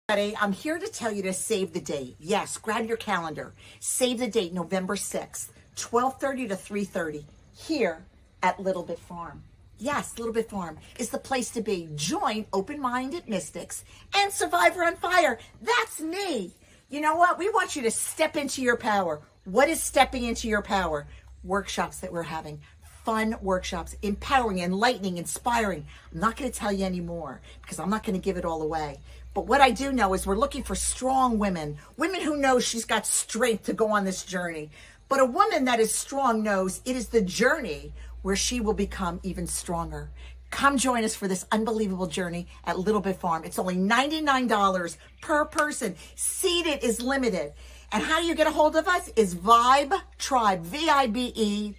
I'm here to tell you to save the date. Yes, grab your calendar. Save the date, November 6th, 12:30 to 3:30, here at Little Bit Farm. Yes, Little Bit Farm is the place to be. Join open-minded mystics and Survivor on Fire. That's me. You know what? We want you to step into your power. What is stepping into your power? Workshops that we're having. Fun workshops, empowering, enlightening, inspiring. I'm not going to tell you anymore because I'm not going to give it all away. But what I do know is we're looking for strong women, women who know she's got strength to go on this journey. But a woman that is strong knows it is the journey where she will become even stronger. Come join us for this unbelievable journey at Little Bit Farm. It's only $99 per person. Seated is limited. And how do you get a hold of us? Is Vibe Tribe, VIBETRIBE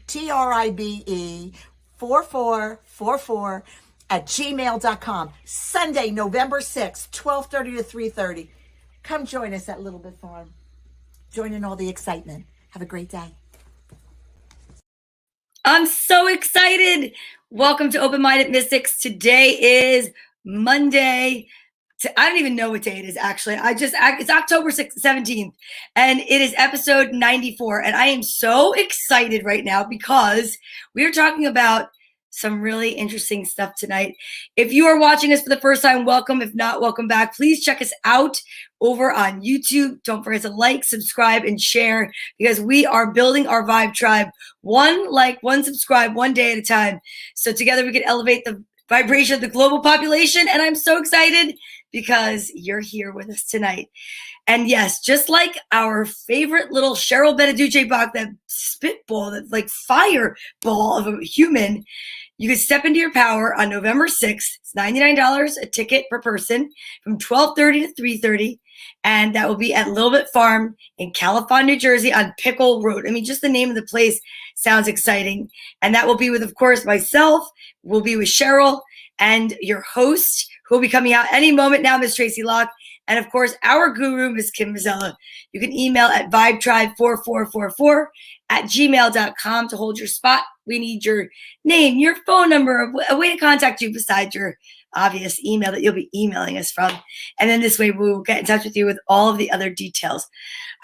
4444 at gmail.com. Sunday, November 6th, 12:30 to 3:30. Come join us at Little Bit Farm. Join in all the excitement. Have a great day. I'm so excited. Welcome to Open Minded Mystics. Today is Monday. I don't even know what day it is, actually. It's October 17th, and it is episode 94. And I am so excited right now because we are talking about some really interesting stuff tonight. If you are watching us for the first time, welcome. If not, welcome back. Please check us out over on YouTube. Don't forget to like, subscribe, and share because we are building our Vibe Tribe one like, one subscribe, one day at a time. So together we can elevate the vibration of the global population. And I'm so excited because you're here with us tonight. And yes, just like our favorite little Cheryl Beneduce Bach, that spitball, that like fireball of a human, you can step into your power on November 6th. It's $99 a ticket per person from 12:30 to 3:30. And that will be at Little Bit Farm in California, New Jersey on Pickle Road. I mean, just the name of the place sounds exciting. And that will be with, of course, myself. We'll be with Cheryl and your host, who will be coming out any moment now, Miss Tracy Locke. And of course, our guru, Miss Kim Mazzella. You can email at vibetribe4444 at gmail.com to hold your spot. We need your name, your phone number, a way to contact you besides your obvious email that you'll be emailing us from. And then this way we will get in touch with you with all of the other details.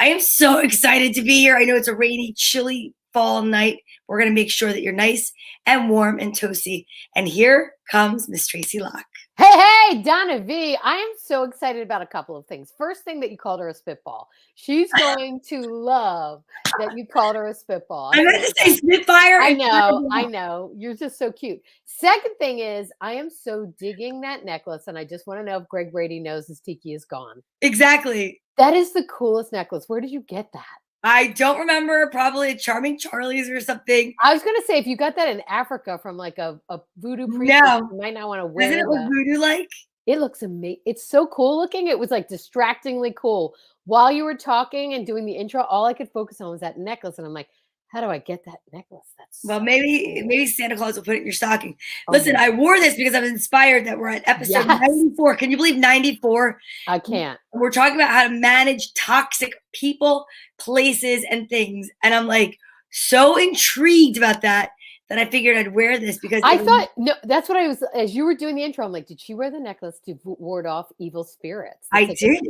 I am so excited to be here. I know it's a rainy, chilly fall night. We're going to make sure that you're nice and warm and toasty. And here comes Miss Tracy Locke. Hey, Donna V. I am so excited about a couple of things. First thing, that you called her a spitball. She's going to love that you called her a spitball. I meant to say Spitfire. I know. You're just so cute. Second thing is, I am so digging that necklace, and I just want to know if Greg Brady knows his tiki is gone. Exactly. That is the coolest necklace. Where did you get that? I don't remember, probably at Charming Charlie's or something. I was going to say, if you got that in Africa from like a voodoo priest, No. you might not want to wear it. Isn't it look voodoo-like? It looks amazing. It's so cool looking. It was like distractingly cool. While you were talking and doing the intro, all I could focus on was that necklace. And I'm like, how do I get that necklace? That's well, maybe Santa Claus will put it in your stocking. Listen, I wore this because I'm inspired that we're at episode 94. Can you believe 94? I can't. We're talking about how to manage toxic people, places, and things. And I'm like so intrigued about that I figured I'd wear this because I thought, no, that's what I was, as you were doing the intro, I'm like, did she wear the necklace to ward off evil spirits? I did.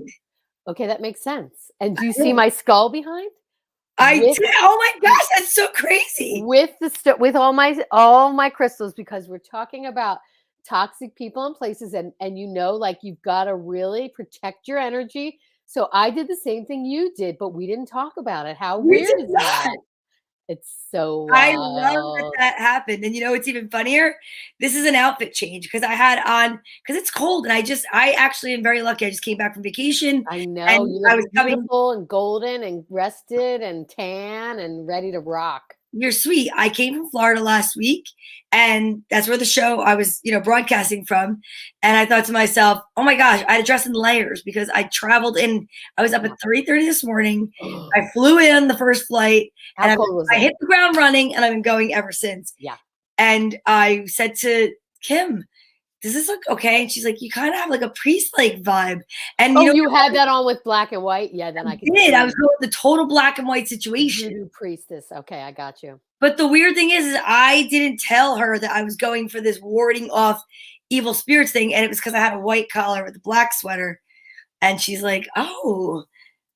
Okay, that makes sense. And do you see my skull behind? I did. Oh my gosh, that's so crazy. With all my crystals, because we're talking about toxic people and places, and like you've got to really protect your energy. So I did the same thing you did, but we didn't talk about it. How weird is that? It's so wild. I love that happened. And it's even funnier. This is an outfit change because I had on, because it's cold, and I actually am very lucky. I just came back from vacation. I know. You look beautiful and golden and rested and tan and ready to rock. You're sweet. I came from Florida last week, and that's where the show I was, broadcasting from. And I thought to myself, oh my gosh, I had to dress in layers because I traveled in. I was up at 3:30 this morning. I flew in the first flight, and I hit the ground running, and I've been going ever since. Yeah. And I said to Kim, does this look okay? And she's like, you kind of have like a priest-like vibe. And you had that on with black and white? Yeah, then I did. I was going with the total black and white situation. Voodoo priestess. Okay, I got you. But the weird thing is I didn't tell her that I was going for this warding off evil spirits thing. And it was because I had a white collar with a black sweater. And she's like, oh,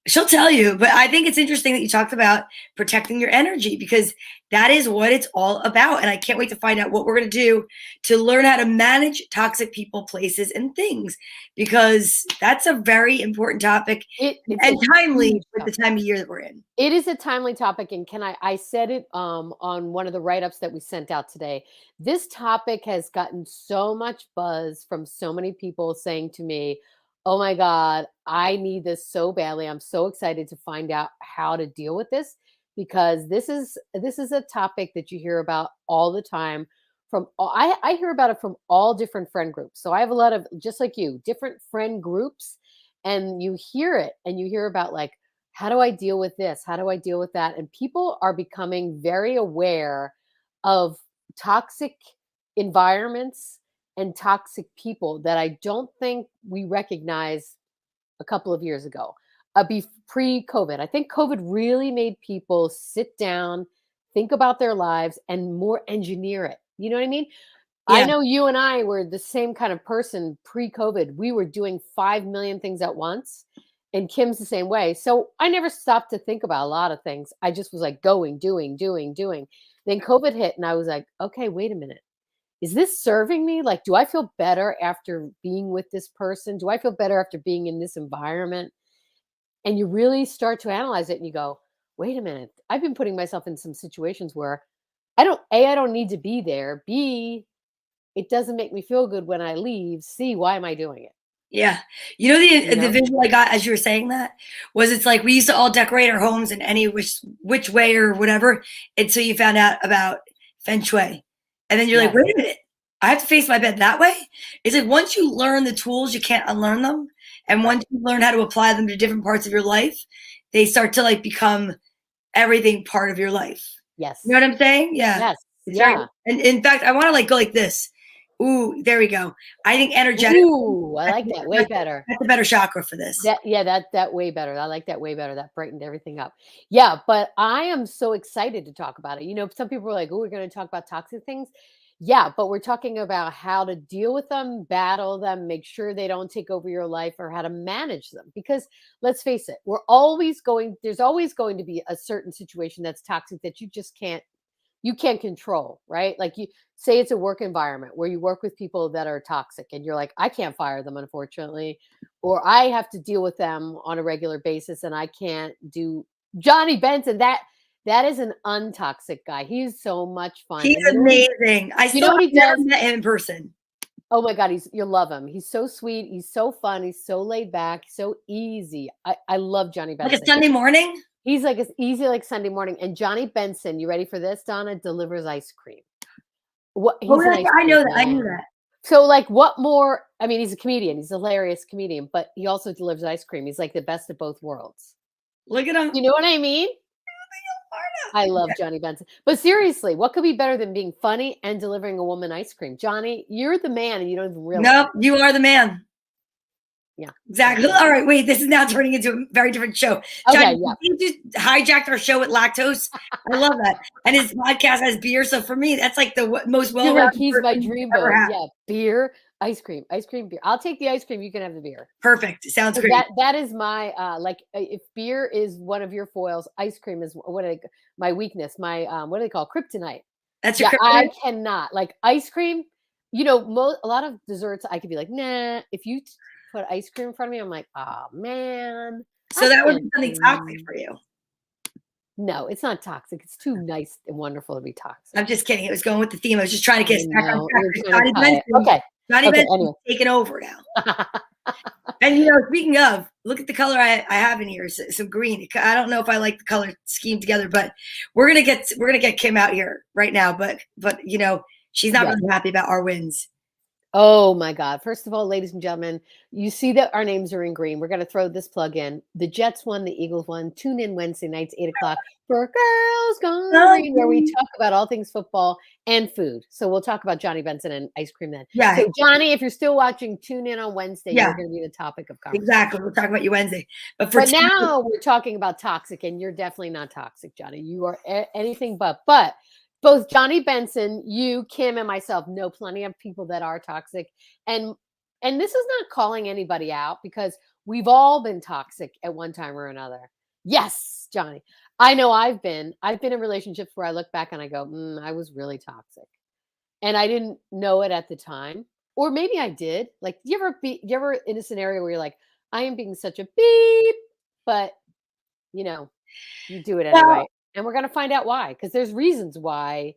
she'll tell you. But I think it's interesting that you talked about protecting your energy, because that is what it's all about. And I can't wait to find out what we're going to do to learn how to manage toxic people, places, and things, because that's a very important topic It's and a timely huge with the topic. time of year that we're in. It is a timely topic, and I said it on one of the write-ups that we sent out today. This topic has gotten so much buzz from so many people saying to me, "Oh my God, I need this so badly. I'm so excited to find out how to deal with this," because this is a topic that you hear about all the time from I hear about it from all different friend groups. So I have a lot of, just like you, different friend groups, and you hear it and you hear about like, how do I deal with this? How do I deal with that? And people are becoming very aware of toxic environments and toxic people that I don't think we recognized a couple of years ago, pre-COVID. I think COVID really made people sit down, think about their lives, and more engineer it. You know what I mean? I Yeah. know you and I were the same kind of person pre-COVID. We were doing 5 million things at once. And Kim's the same way. So I never stopped to think about a lot of things. I just was like going, doing, doing, doing. Then COVID hit and I was like, okay, wait a minute. Is this serving me? Like, do I feel better after being with this person? Do I feel better after being in this environment? And you really start to analyze it and you go, wait a minute. I've been putting myself in some situations where I don't need to be there. B, it doesn't make me feel good when I leave. C, why am I doing it? Yeah. You know, You the know? visual I got as you were saying that was, it's like we used to all decorate our homes in any which way or whatever until you found out about feng shui. And then you're like, Yes. wait a minute, I have to face my bed that way? It's like once you learn the tools, you can't unlearn them. And once you learn how to apply them to different parts of your life, they start to like become everything part of your life. Yes. You know what I'm saying? Yeah. Yes. It's very, Yeah. and in fact, I want to like go like this. Ooh, there we go. I think energetic. Ooh, I like that way better. That's a better chakra for this. That way better. I like that way better. That brightened everything up. Yeah, but I am so excited to talk about it. You know, some people are like, "Oh, we're going to talk about toxic things." Yeah, but we're talking about how to deal with them, battle them, make sure they don't take over your life, or how to manage them. Because let's face it, there's always going to be a certain situation that's toxic that you can't control, right? Like, you say it's a work environment where you work with people that are toxic and you're like, I can't fire them, unfortunately, or I have to deal with them on a regular basis and I can't do Johnny Benson. That is an untoxic guy. He's so much fun. He's And amazing. you know what he never does? met him in person. Oh my God, you'll love him. He's so sweet. He's so fun. He's so laid back, so easy. I love Johnny Like Benson. a Sunday morning? He's like as easy like Sunday morning. And Johnny Benson, you ready for this, Donna? Delivers ice cream. He's Oh, an yeah, ice I know cream that. I knew man. that. So, like, what more? I mean, he's a comedian. He's a hilarious comedian, but he also delivers ice cream. He's like the best of both worlds. Look at him. You know what I mean? I love Johnny Benson. But seriously, what could be better than being funny and delivering a woman ice cream? Johnny, you're the man and you don't even realize. Nope, you are the man. Yeah. Exactly. All right, wait, this is now turning into a very different show. Okay, John, yeah. you just hijacked our show with lactose. I love that. And his podcast has beer. So for me, that's like the most You're like, well-rounded he's my person dream I've ever boat. had. Yeah. Beer, ice cream, beer. I'll take the ice cream. You can have the beer. Perfect. Sounds 'Cause great. that is my if beer is one of your foils, ice cream is my weakness, my what do they call kryptonite? That's your Yeah, I kryptonite? cannot like ice cream. You know, a lot of desserts I could be like, nah. If you put ice cream in front of me, I'm like, oh man. So I that would be can't something toxic do-" for you. No, it's not toxic. It's too nice and wonderful to be toxic. I'm just kidding. It was going with the theme. I was just trying to get us back on No, track. you're because trying to tie it. Okay. Johnny Okay, Benson's anyway. taking over now. And you know, speaking of, look at the color I have in here. Some green. I don't know if I like the color scheme together, but we're gonna get Kim out here right now. But you know, she's not Yeah. really happy about our wins. Oh my God. First of all, ladies and gentlemen, you see that our names are in green. We're going to throw this plug in. The Jets won, the Eagles won. Tune in Wednesday nights, 8 o'clock for Girls Gone Green, where we talk about all things football and food. So we'll talk about Johnny Benson and ice cream then. Yeah. So Johnny, if you're still watching, tune in on Wednesday. Yeah. You're going to be the topic of conversation. Exactly. We'll talk about you Wednesday. But now we're talking about toxic, and you're definitely not toxic, Johnny. You are anything but. But both Johnny Benson, you, Kim, and myself know plenty of people that are toxic. And And this is not calling anybody out because we've all been toxic at one time or another. Yes, Johnny. I know I've been in relationships where I look back and I go, I was really toxic. And I didn't know it at the time. Or maybe I did. Like, you ever in a scenario where you're like, I am being such a beep, but you know, you do it Well, anyway. And we're gonna find out why, because there's reasons why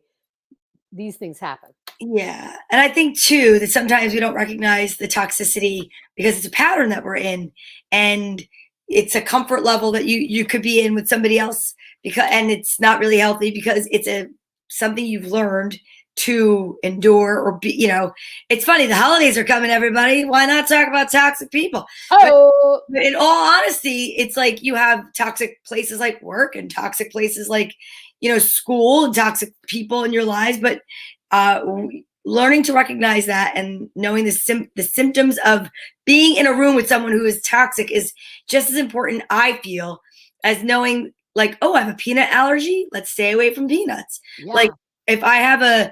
these things happen. yeah. And I think too that sometimes we don't recognize the toxicity because it's a pattern that we're in, and it's a comfort level that you could be in with somebody else, because and it's not really healthy because it's a something you've learned to endure or be, it's funny, the holidays are coming, everybody. Why not talk about toxic people? But Oh, in all honesty, it's like you have toxic places like work and toxic places like, school, and toxic people in your lives. But learning to recognize that and knowing the symptoms of being in a room with someone who is toxic is just as important, I feel, as knowing, like, oh, I have a peanut allergy. Let's stay away from peanuts. yeah. Like, if I have a,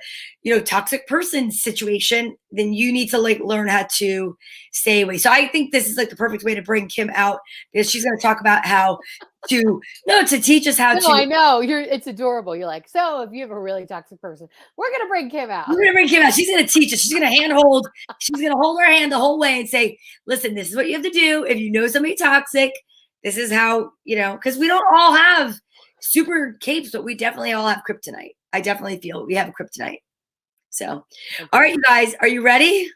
toxic person situation, then you need to like learn how to stay away. So I think this is like the perfect way to bring Kim out, because she's going to talk about how to teach us how No, to. I know. It's adorable. You're like, so if you have a really toxic person, we're gonna bring Kim out. We're going to bring Kim out. She's going to teach us. She's going to handhold. She's going to hold her hand the whole way and say, listen, this is what you have to do. If you know somebody toxic, this is how, because we don't all have super capes, but we definitely all have kryptonite. I definitely feel we have a kryptonite. So, all right, you guys, are you ready?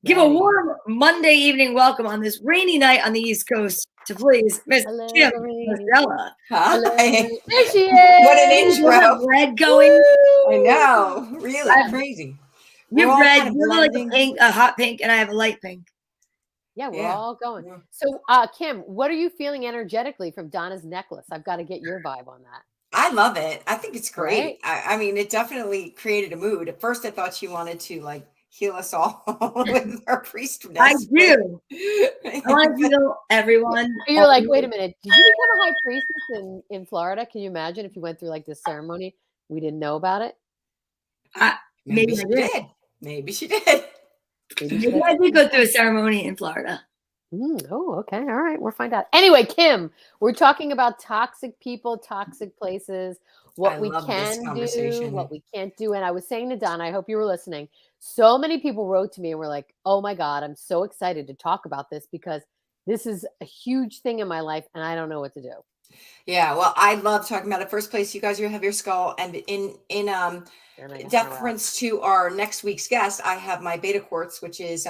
Give a warm Monday evening welcome on this rainy night on the East Coast to please Miss Hello, Kim rainy. Marcella. Hello. Hi. There she is. What an You have intro. red going. I know. Really I- crazy. You We're have all red. kind of You have like a blending. pink, a hot pink, and I have a light pink. Yeah, we're Yeah. all going. Yeah. So, Kim, what are you feeling energetically from Donna's necklace? I've got to get your vibe on that. I love it. I think it's great. Right? I mean, it definitely created a mood. At first, I thought she wanted to like heal us all with her priestess. I do. I want to heal everyone. You're like, wait a minute. Did you become a high priestess in Florida? Can you imagine if you went through like this ceremony? We didn't know about it. Maybe Maybe she I did. did. Maybe she did. Maybe I did go through a ceremony in Florida. Oh, okay. All right. We'll find out. Anyway, Kim, we're talking about toxic people, toxic places, what I we love this can do, conversation. what we can't do. And I was saying to Donna, I hope you were listening. So many people wrote to me and were like, oh my God, I'm so excited to talk about this because this is a huge thing in my life and I don't know what to do. Yeah, well, I love talking about it. First place, you guys, you have your skull, and in deference to our next week's guest, I have my beta quartz, which is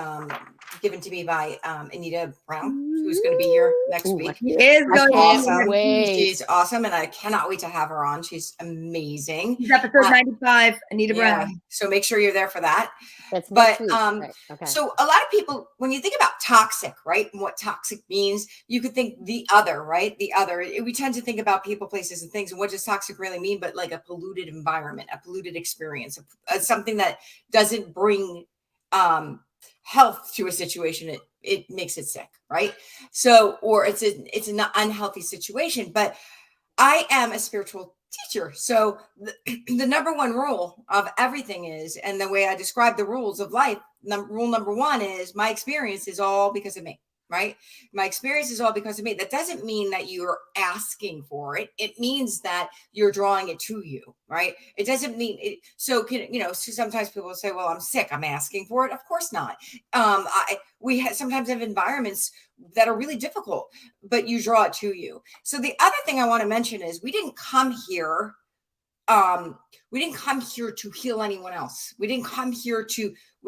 given to me by Anita Brown, who's going to be here next week. She is I going can't to be wait. She's awesome, and I cannot wait to have her on. She's amazing. She's episode 95, Anita Yeah, Brown. so make sure you're there for that. That's But next week. Right. Okay. so a lot of people, when you think about toxic, right, and what toxic means, you could think the other, right? The other. We tend to think about people, places, and things, and what does toxic really mean? But like a polluted environment, a polluted experience, something that doesn't bring health to a situation. It makes it sick, right? So, or it's an unhealthy situation. But I am a spiritual teacher. So the number one rule of everything is, and the way I describe the rules of life, rule number one is my experience is all because of me, right? My experience is all because of me. That doesn't mean that you're asking for it. It means that you're drawing it to you, right? It doesn't mean it. So sometimes people say, well, I'm sick, I'm asking for it. Of course not. We sometimes have environments that are really difficult, but you draw it to you. So the other thing I want to mention is we didn't come here to heal anyone else. We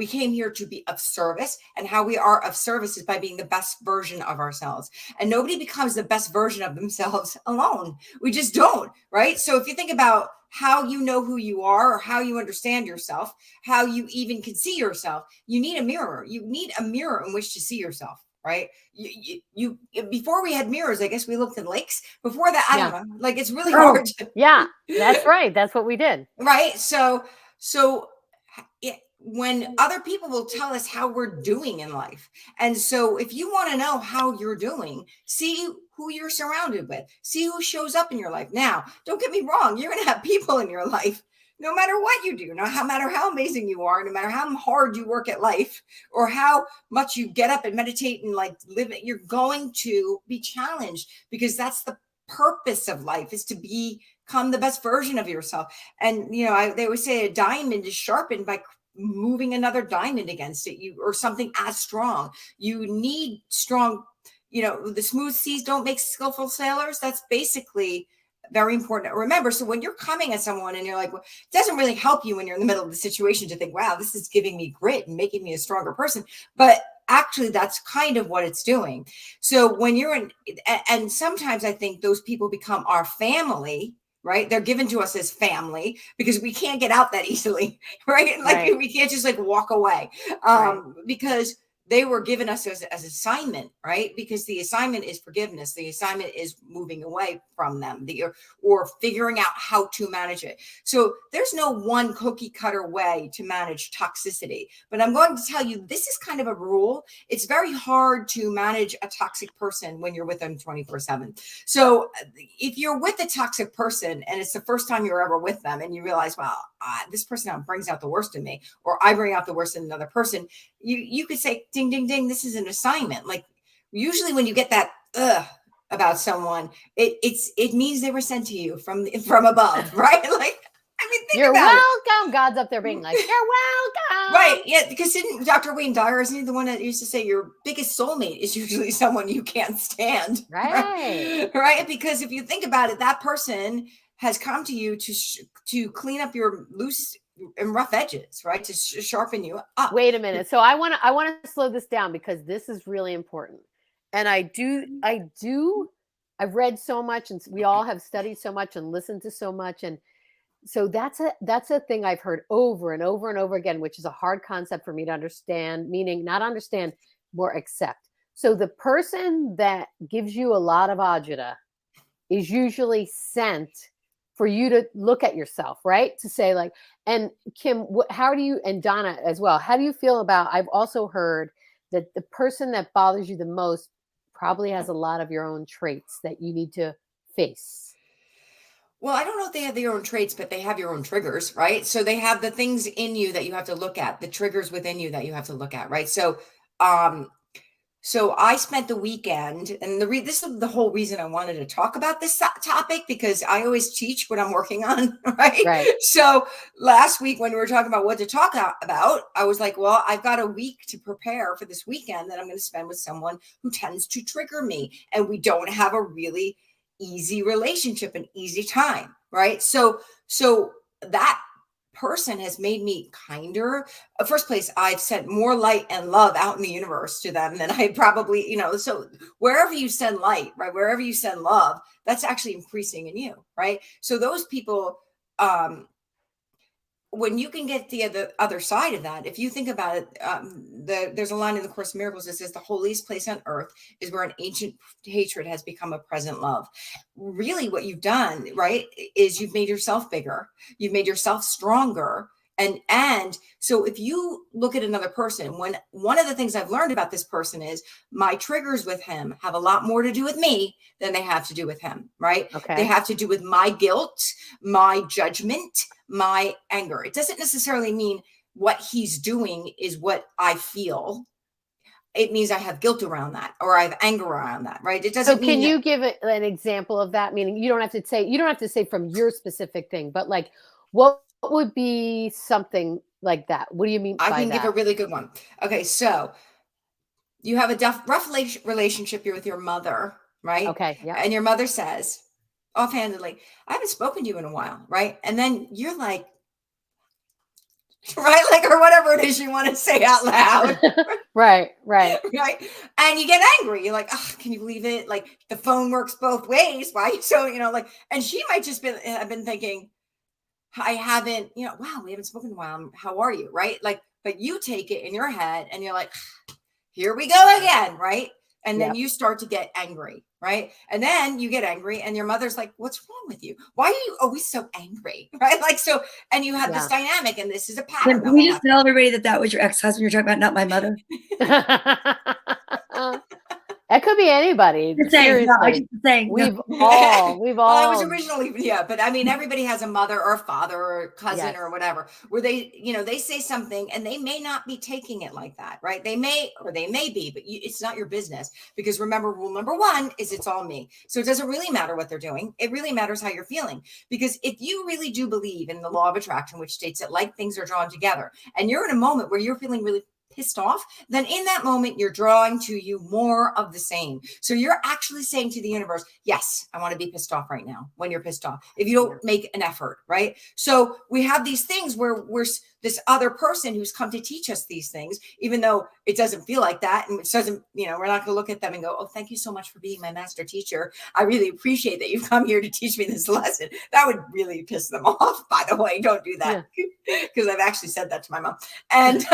came here to be of service, and how we are of service is by being the best version of ourselves. And nobody becomes the best version of themselves alone. We just don't, right? So if you think about how you know who you are, or how you understand yourself, how you even can see yourself, you need a mirror. You need a mirror in which to see yourself. Right. You before we had mirrors, I guess we looked in lakes. Before that, I don't know. Like, it's really hard. Yeah, that's right. That's what we did. Right. So when other people will tell us how we're doing in life. And so if you want to know how you're doing, see who you're surrounded with, see who shows up in your life. Now, don't get me wrong. You're going to have people in your life no matter what you do, no matter how amazing you are, no matter how hard you work at life or how much you get up and meditate and like live it, you're going to be challenged, because that's the purpose of life, is to become the best version of yourself. And, you know, they always say a diamond is sharpened by moving another diamond against it, or something as strong. You need strong, you know, the smooth seas don't make skillful sailors. That's basically very important to remember. So when you're coming at someone and you're like, well, it doesn't really help you when you're in the middle of the situation to think, wow, this is giving me grit and making me a stronger person. But actually, that's kind of what it's doing. So when you're in, and sometimes I think those people become our family, right? They're given to us as family because we can't get out that easily, right? Like Right. we can't just like walk away, Right. because they were given us as assignment, right? Because the assignment is forgiveness. The assignment is moving away from them, or figuring out how to manage it. So there's no one cookie cutter way to manage toxicity. But I'm going to tell you, this is kind of a rule. It's very hard to manage a toxic person when you're with them 24/7. So if you're with a toxic person and it's the first time you're ever with them and you realize, wow, this person brings out the worst in me, or I bring out the worst in another person, you could say, ding, ding, ding, this is an assignment. Like usually when you get that about someone, it means they were sent to you from above, right? Like, I mean, think You're about it. welcome. God's up there being like, you're welcome. Right. Yeah. Because didn't Dr. Wayne Dyer, isn't he the one that used to say your biggest soulmate is usually someone you can't stand? Right. Right. Because if you think about it, that person has come to you to clean up your loose and rough edges, right? To sharpen you up. Wait a minute. So I want to slow this down because this is really important. And I've read so much, and we all have studied so much and listened to so much. And so that's a thing I've heard over and over and over again, which is a hard concept for me to understand, meaning not understand, more accept. So the person that gives you a lot of agita is usually sent for you to look at yourself, right? To say like, and Kim, how do you, and Donna as well, how do you feel about, I've also heard that the person that bothers you the most probably has a lot of your own traits that you need to face. Well, I don't know if they have their own traits, but they have your own triggers, right? So they have the things in you that you have to look at, the triggers within you that you have to look at, right? So, so I spent the weekend, and this is the whole reason I wanted to talk about this topic, because I always teach what I'm working on, right? Right. So last week when we were talking about what to talk about, I was like, well, I've got a week to prepare for this weekend that I'm going to spend with someone who tends to trigger me, and we don't have a really easy relationship, an easy time, right? So that person has made me kinder. First place, I've sent more light and love out in the universe to them than I probably, so wherever you send light, right, wherever you send love, that's actually increasing in you, right? So those people, when you can get the other side of that, if you think about it, there's a line in the Course of Miracles that says the holiest place on earth is where an ancient hatred has become a present love. Really what you've done, right, is you've made yourself bigger, you've made yourself stronger. And so if you look at another person, when one of the things I've learned about this person is my triggers with him have a lot more to do with me than they have to do with him, right? Okay. They have to do with my guilt, my judgment, my anger. It doesn't necessarily mean what he's doing is what I feel. It means I have guilt around that, or I have anger around that, right? It doesn't So mean can you give an example of that? Meaning you don't have to say from your specific thing, but like what would be something like that? What do you mean by that? I can give a really good one. Okay, so you have a rough relationship here with your mother, right? Okay, yeah. And your mother says, offhandedly, I haven't spoken to you in a while, right? And then you're like, right? Like, or whatever it is you want to say out loud. Right. Right. And you get angry. You're like, oh, can you believe it? Like the phone works both ways. Why? So, like, and she might just have been thinking, I haven't, wow, we haven't spoken in a while. How are you? Right. Like, but you take it in your head and you're like, here we go again. Right. And then you start to get angry. Right. And then you get angry and your mother's like, what's wrong with you? Why are you always so angry? Right. Like, so, and you have this dynamic, and this is a pattern. Can we just tell everybody that was your ex-husband you're talking about, not my mother? It could be anybody. Just saying, no, I Seriously. just saying, no. We've all Well, I was originally, yeah, but I mean, everybody has a mother or a father or a cousin Yes. or whatever, where they, you know, they say something and they may not be taking it like that, right? They may, or they may be, but it's not your business, because remember, rule number one is it's all me. So it doesn't really matter what they're doing. It really matters how you're feeling, because if you really do believe in the law of attraction, which states that like things are drawn together, and you're in a moment where you're feeling really pissed off, then in that moment, you're drawing to you more of the same. So you're actually saying to the universe, yes, I want to be pissed off right now, when you're pissed off, if you don't make an effort, right? So we have these things where we're this other person who's come to teach us these things, even though it doesn't feel like that. And it doesn't, you know, we're not going to look at them and go, oh, thank you so much for being my master teacher. I really appreciate that you've come here to teach me this lesson. That would really piss them off, by the way. Don't do that. Because I've actually said that to my mom. And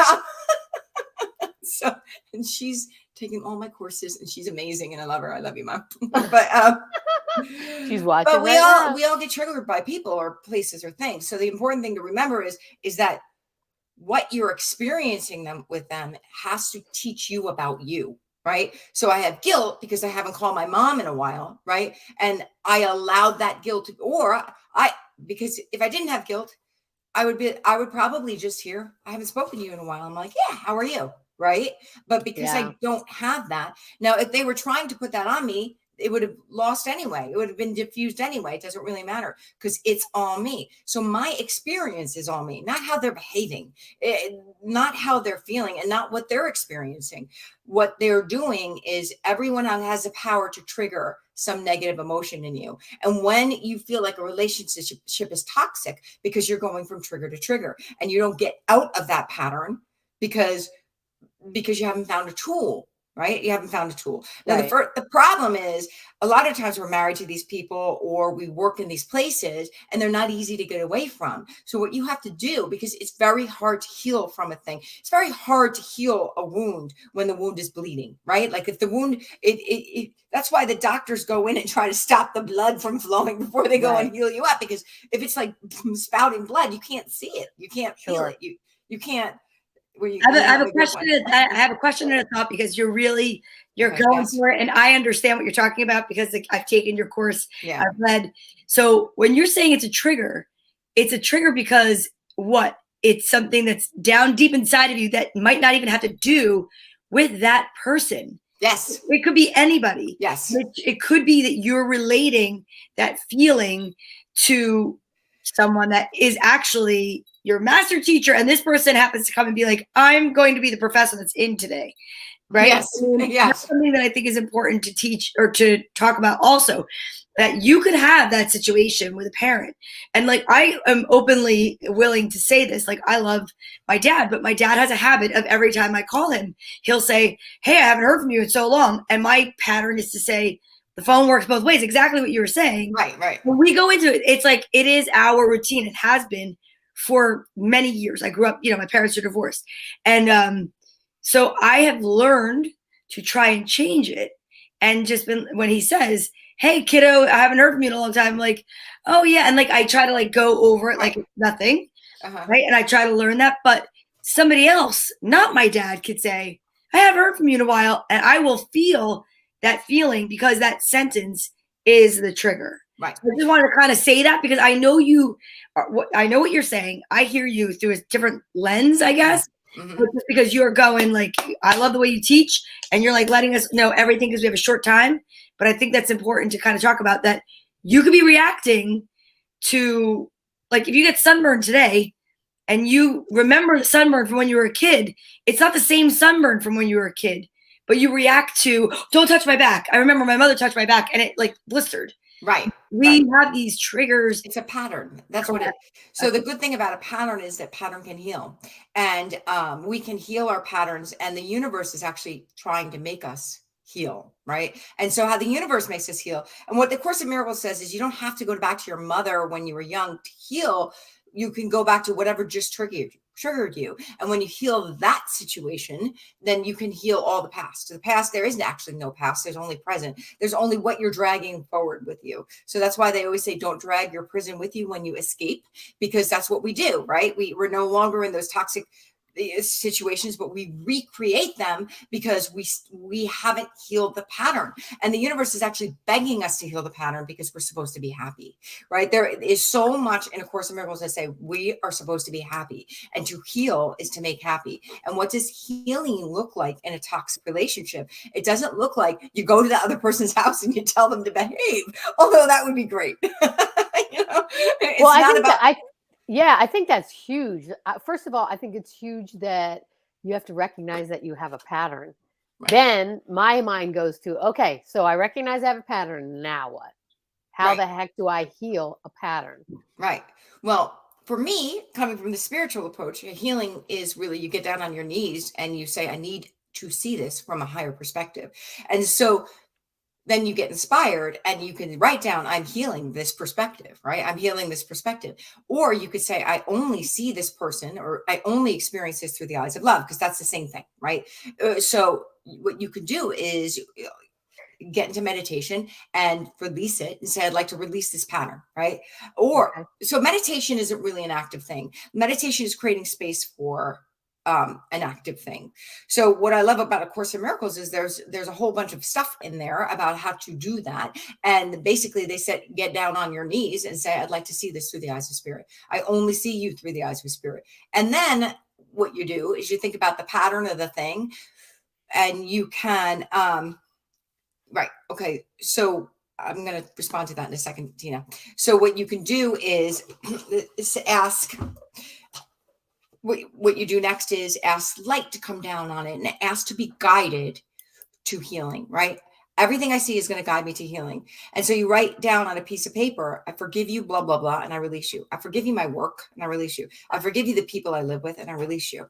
so, and she's taking all my courses and she's amazing and I love her. I love you, Mom. But She's watching. but Right we all get triggered by people or places or things. So the important thing to remember is that what you're experiencing with them has to teach you about you, right? So I have guilt because I haven't called my mom in a while, right? And I allowed that guilt because if I didn't have guilt, I would probably just hear, I haven't spoken to you in a while. I'm like, yeah, how are you? Right. But because I don't have that. Now, if they were trying to put that on me, it would have lost anyway. It would have been diffused anyway. It doesn't really matter because it's all me. So my experience is all me, not how they're behaving, not how they're feeling, and not what they're experiencing. What they're doing is everyone has the power to trigger some negative emotion in you. And when you feel like a relationship is toxic because you're going from trigger to trigger and you don't get out of that pattern because you haven't found a tool, right? You haven't found a tool. Now, the problem is a lot of times we're married to these people or we work in these places and they're not easy to get away from. So what you have to do, because it's very hard to heal from a thing, it's very hard to heal a wound when the wound is bleeding, right? Like if the wound, that's why the doctors go in and try to stop the blood from flowing before they go and heal you up. Because if it's like spouting blood, you can't see it. You can't feel it. You can't. I have a question. I have a question and a thought because you're going for it, and I understand what you're talking about because I've taken your course. Yeah. I've read. So when you're saying it's a trigger because what? It's something that's down deep inside of you that might not even have to do with that person. Yes. It could be anybody. Yes. It could be that you're relating that feeling to someone that is actually your master teacher, and this person happens to come and be like, I'm going to be the professor that's in today, right? Yes. That's something that I think is important to teach or to talk about also, that you could have that situation with a parent. And like, I am openly willing to say this, like I love my dad, but my dad has a habit of every time I call him, he'll say, hey, I haven't heard from you in so long. And my pattern is to say, the phone works both ways, exactly what you were saying. Right. When we go into it, it's like, it is our routine. It has been for many years. I grew up, my parents are divorced. And so I have learned to try and change it. And just been, when he says, hey, kiddo, I haven't heard from you in a long time, I'm like, oh yeah. And like, I try to like go over it like it's nothing. Right. And I try to learn that. But somebody else, not my dad, could say, I haven't heard from you in a while. And I will feel that feeling because that sentence is the trigger. Right. So I just wanted to kind of say that because I know I know what you're saying. I hear you through a different lens, I guess. Mm-hmm. But just because you're going like, I love the way you teach and you're like letting us know everything because we have a short time. But I think that's important to kind of talk about that. You could be reacting to, like, if you get sunburned today and you remember the sunburn from when you were a kid, it's not the same sunburn from when you were a kid, but you react to, don't touch my back. I remember my mother touched my back and it like blistered. Right. We have these triggers. It's a pattern. That's what it is. So the good thing about a pattern is that pattern can heal. And we can heal our patterns. And the universe is actually trying to make us heal. Right. And so how the universe makes us heal. And what the Course in Miracles says is you don't have to go back to your mother when you were young to heal. You can go back to whatever just triggered you. And when you heal that situation, then you can heal all the past. The past, there isn't actually no past. There's only present. There's only what you're dragging forward with you. So that's why they always say, don't drag your prison with you when you escape, because that's what we do, right? We're no longer in those toxic the situations, but we recreate them because we haven't healed the pattern. And the universe is actually begging us to heal the pattern because we're supposed to be happy, right? There is so much in A Course in Miracles that say we are supposed to be happy, and to heal is to make happy. And what does healing look like in a toxic relationship? It doesn't look like you go to the other person's house and you tell them to behave, although that would be great. It's Well, not about I think that's huge. First of all, I think it's huge that you have to recognize that you have a pattern. Right. Then my mind goes to, okay, so I recognize I have a pattern. Now what? How Right. the heck do I heal a pattern? Right. Well, for me, coming from the spiritual approach, healing is really you get down on your knees and you say, I need to see this from a higher perspective. And so then you get inspired and you can write down, I'm healing this perspective, right? I'm healing this perspective. Or you could say, I only see this person, or I only experience this through the eyes of love, because that's the same thing, right? So what you could do is get into meditation and release it and say, I'd like to release this pattern, right? Or so meditation isn't really an active thing. Meditation is creating space for an active thing. So what I love about A Course in Miracles is there's a whole bunch of stuff in there about how to do that. And basically they said, get down on your knees and say, I'd like to see this through the eyes of spirit. I only see you through the eyes of spirit. And then what you do is you think about the pattern of the thing, and you can, right. Okay. So I'm going to respond to that in a second, Tina. So what you can do is ask, what you do next is ask light to come down on it and ask to be guided to healing, right? Everything I see is going to guide me to healing. And so you write down on a piece of paper, I forgive you, blah, blah, blah, and I release you. I forgive you my work, and I release you. I forgive you the people I live with, and I release you.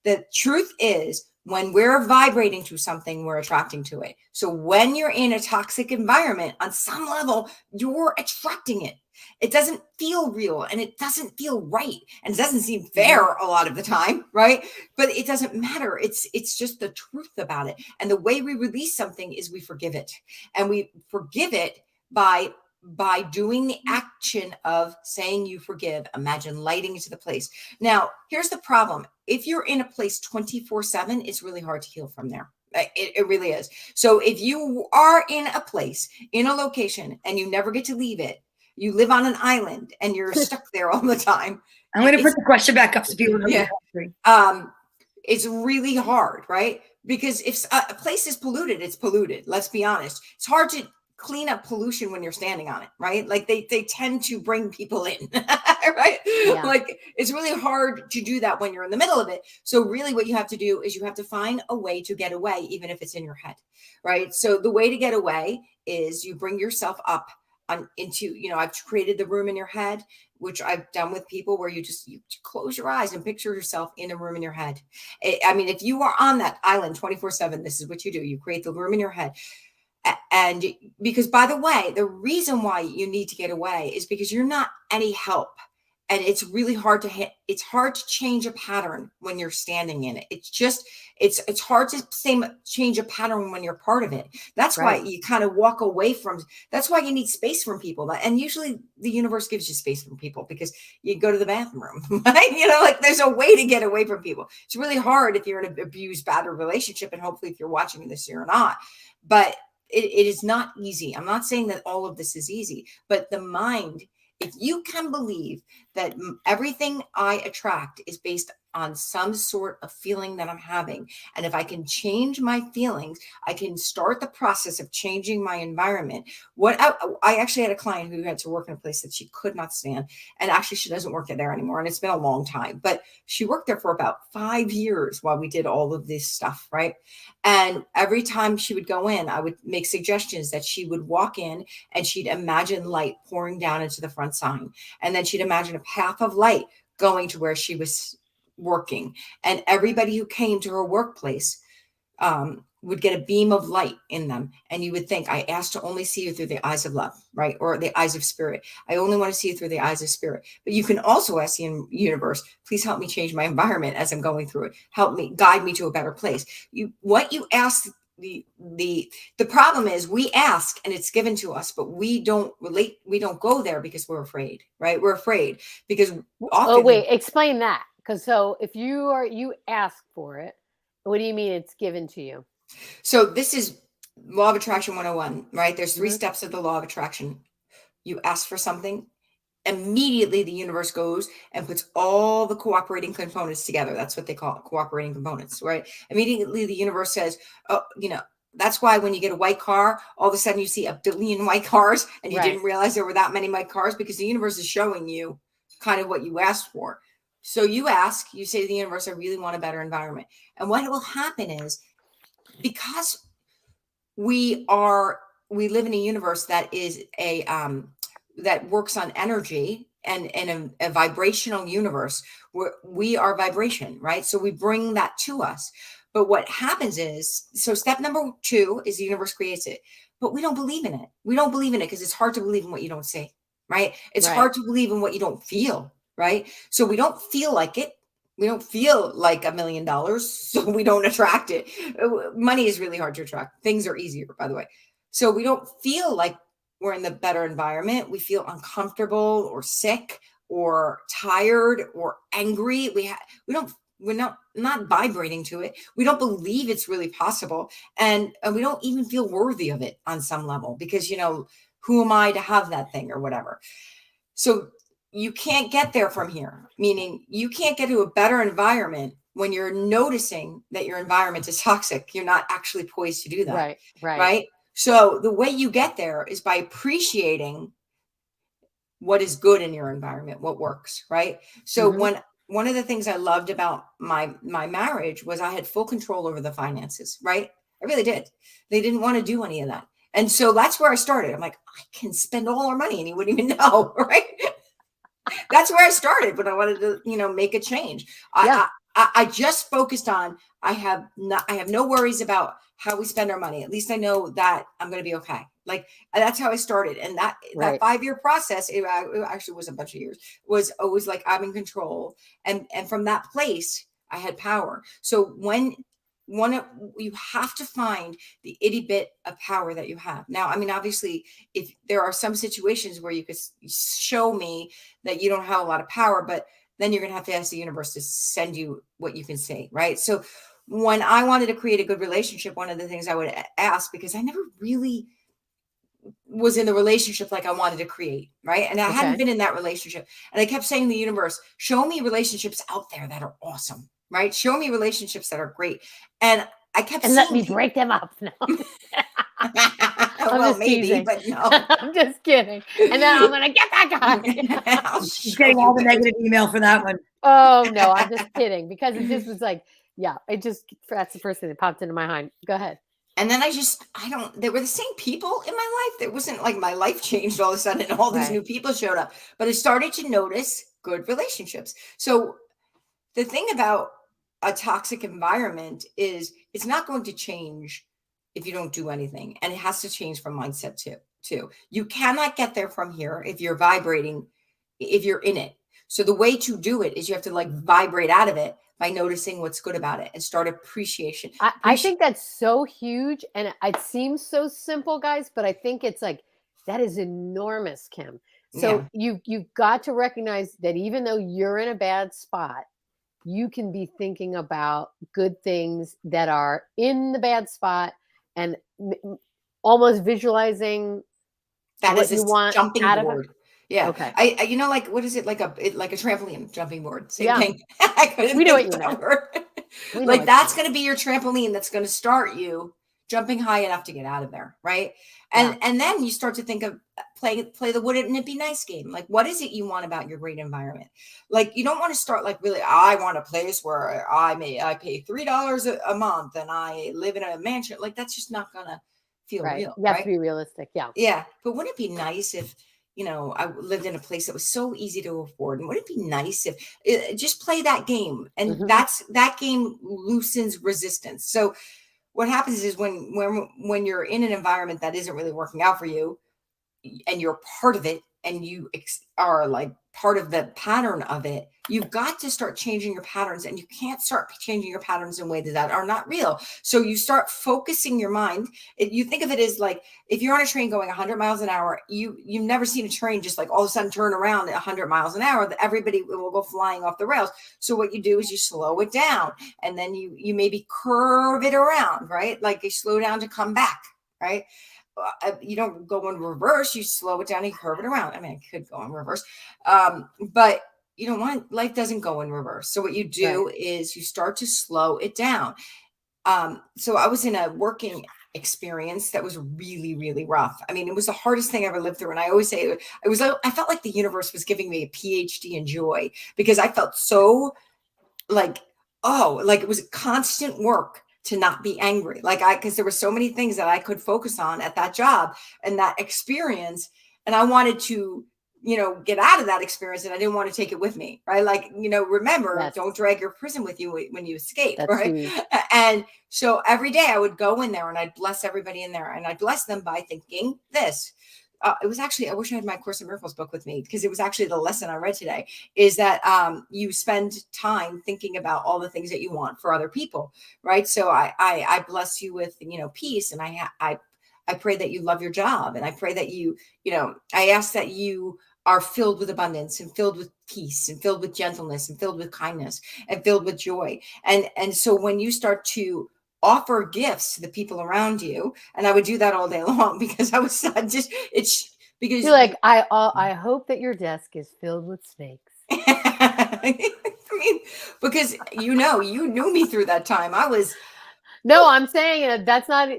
The truth is, when we're vibrating to something, we're attracting to it. So when you're in a toxic environment, on some level, you're attracting it. It doesn't feel real, and it doesn't feel right, and it doesn't seem fair a lot of the time, right? But it doesn't matter. It's just the truth about it. And the way we release something is we forgive it, and we forgive it by doing the action of saying you forgive. Imagine lighting into the place. Now, here's the problem. If you're in a place 24/7, it's really hard to heal from there. It really is. So if you are in a place, in a location, and you never get to leave it, you live on an island and you're stuck there all the time. I'm going to put the question back up so people know. Yeah. It's really hard, right? Because if a place is polluted, it's polluted. Let's be honest. It's hard to clean up pollution when you're standing on it, right? Like they tend to bring people in, right? Yeah. Like it's really hard to do that when you're in the middle of it. So really what you have to do is you have to find a way to get away, even if it's in your head, right? So the way to get away is you bring yourself up into, I've created the room in your head, which I've done with people where you close your eyes and picture yourself in a room in your head. I mean, if you are on that island 24/7, this is what you do. You create the room in your head. And because, by the way, the reason why you need to get away is because you're not any help. And it's really hard it's hard to change a pattern when you're standing in it. It's hard to change a pattern when you're part of it. That's Right. why you kind of walk away from, that's why you need space from people. And usually the universe gives you space from people because you go to the bathroom, right? Like there's a way to get away from people. It's really hard if you're in an abused, battered relationship. And hopefully if you're watching this, you're not. But it is not easy. I'm not saying that all of this is easy, but the mind, if you can believe that everything I attract is based on some sort of feeling that I'm having, and if I can change my feelings, I can start the process of changing my environment. I actually had a client who had to work in a place that she could not stand, and actually she doesn't work there anymore, and it's been a long time, but she worked there for about 5 years while we did all of this stuff, right? And every time she would go in, I would make suggestions that she would walk in and she'd imagine light pouring down into the front sign, and then she'd imagine a path of light going to where she was working, and everybody who came to her workplace would get a beam of light in them. And you would think, I asked to only see you through the eyes of love, right? Or the eyes of spirit. I only want to see you through the eyes of spirit. But you can also ask the universe, please help me change my environment as I'm going through it. Help me, guide me to a better place. What you ask, the problem is we ask and it's given to us, but we don't relate. We don't go there because we're afraid, right? We're afraid because often. Oh, wait, explain that. Because so if you ask for it, what do you mean it's given to you? So this is law of attraction 101, right? There's 3 Mhm. steps of the law of attraction. You ask for something, immediately the universe goes and puts all the cooperating components together. That's what they call it, cooperating components, right? Immediately the universe says, oh, that's why when you get a white car, all of a sudden you see a billion white cars and you Right. didn't realize there were that many white cars, because the universe is showing you kind of what you asked for. So you ask, you say to the universe, I really want a better environment. And what will happen is, because we live in a universe that is that works on energy, and a vibrational universe where we are vibration, right? So we bring that to us. But what happens is, so step number 2 is the universe creates it, but we don't believe in it. We don't believe in it because it's hard to believe in what you don't see, right? It's Right. hard to believe in what you don't feel, right? So we don't feel like it. We don't feel like $1 million, so we don't attract it. Money is really hard to attract. Things are easier, by the way. So we don't feel like we're in the better environment. We feel uncomfortable or sick or tired or angry. We're not vibrating to it. We don't believe it's really possible, and we don't even feel worthy of it on some level, because who am I to have that thing or whatever. So you can't get there from here, meaning you can't get to a better environment when you're noticing that your environment is toxic. You're not actually poised to do that. Right. Right. Right. So the way you get there is by appreciating what is good in your environment, what works. Right. So Mhm. one of the things I loved about my marriage was I had full control over the finances. Right. I really did. They didn't want to do any of that. And so that's where I started. I'm like, I can spend all our money and he wouldn't even know. Right. That's where I started when I wanted to, make a change. Yeah. I just focused on, I have no worries about how we spend our money. At least I know that I'm going to be okay. Like, that's how I started. And that Right. 5-year process, it actually was a bunch of years, was always like, I'm in control. And from that place, I had power. So when you have to find the itty bit of power that you have. Now, I mean, obviously, if there are some situations where you could show me that you don't have a lot of power, but then you're going to have to ask the universe to send you what you can say, right? So when I wanted to create a good relationship, one of the things I would ask, because I never really was in the relationship like I wanted to create, right? And I hadn't Okay. been in that relationship. And I kept saying to the universe, show me relationships out there that are awesome, right? Show me relationships that are great. And I kept And let seeing me break them up. No. I'm well, just maybe, teasing. but no. I'm just kidding. And then I'm gonna get that guy. I'll She's show getting all you the guys. negative email for that one. Oh no, I'm just kidding, because it just was like, yeah, that's the first thing that popped into my mind. Go ahead. And then they were the same people in my life. It wasn't like my life changed all of a sudden and all these Right. new people showed up, but I started to notice good relationships. So the thing about a toxic environment is it's not going to change if you don't do anything. And it has to change from mindset too. You cannot get there from here if you're vibrating, if you're in it. So the way to do it is you have to like vibrate out of it by noticing what's good about it and start appreciation. I think that's so huge, and it seems so simple, guys, but I think it's like, that is enormous, Kim. So Yeah. you've got to recognize that even though you're in a bad spot, you can be thinking about good things that are in the bad spot, and almost visualizing That what is you a want jumping out of it. board. Yeah. Okay. I like, what is it? Like a trampoline jumping board. Same Yeah. thing. I couldn't We know think what you of that meant. word. We know Like, what you that's meant. going to be your trampoline that's going to start you jumping high enough to get out of there. Right. Yeah. And then you start to think of play the wouldn't it be nice game. Like, what is it you want about your great environment? Like, you don't want to start like, really, I want a place where I pay $3 a month and I live in a mansion. Like, that's just not going to feel Right. real. You have to Right. be realistic. Yeah. Yeah, but wouldn't it be nice if, I lived in a place that was so easy to afford? And wouldn't it be nice if just play that game? And Hmm. that game loosens resistance. So what happens is when you're in an environment that isn't really working out for you, and you're part of it, and you are like part of the pattern of it, you've got to start changing your patterns, and you can't start changing your patterns in ways that are not real. So you start focusing your mind. You think of it as like, if you're on a train going 100 miles an hour, you've never seen a train just like all of a sudden turn around at 100 miles an hour, that everybody will go flying off the rails. So what you do is you slow it down, and then you maybe curve it around, right? Like you slow down to come back, right? You don't go in reverse, you slow it down and curve it around. I mean, I could go in reverse, but you don't want, life doesn't go in reverse. So what you do is you start to slow it down. So I was in a working experience that was really, really rough. I mean, it was the hardest thing I ever lived through. And I always say I felt like the universe was giving me a PhD in joy, because I felt so like, like it was constant work to not be angry. Because there were so many things that I could focus on at that job and that experience. And I wanted to, get out of that experience, and I didn't want to take it with me. Right. Like, remember, don't drag your prison with you when you escape. That's right. huge. And so every day I would go in there and I'd bless everybody in there, and I'd bless them by thinking this. It was actually, I wish I had my Course in Miracles book with me, because it was actually the lesson I read today, is that you spend time thinking about all the things that you want for other people, right? So I bless you with, peace, and I pray that you love your job, and I pray that I ask that you are filled with abundance, and filled with peace, and filled with gentleness, and filled with kindness, and filled with joy. And so when you start to offer gifts to the people around you, and I would do that all day long, because because You're like, I hope that your desk is filled with snakes. I mean, because you knew me through that time. No, I'm saying that's not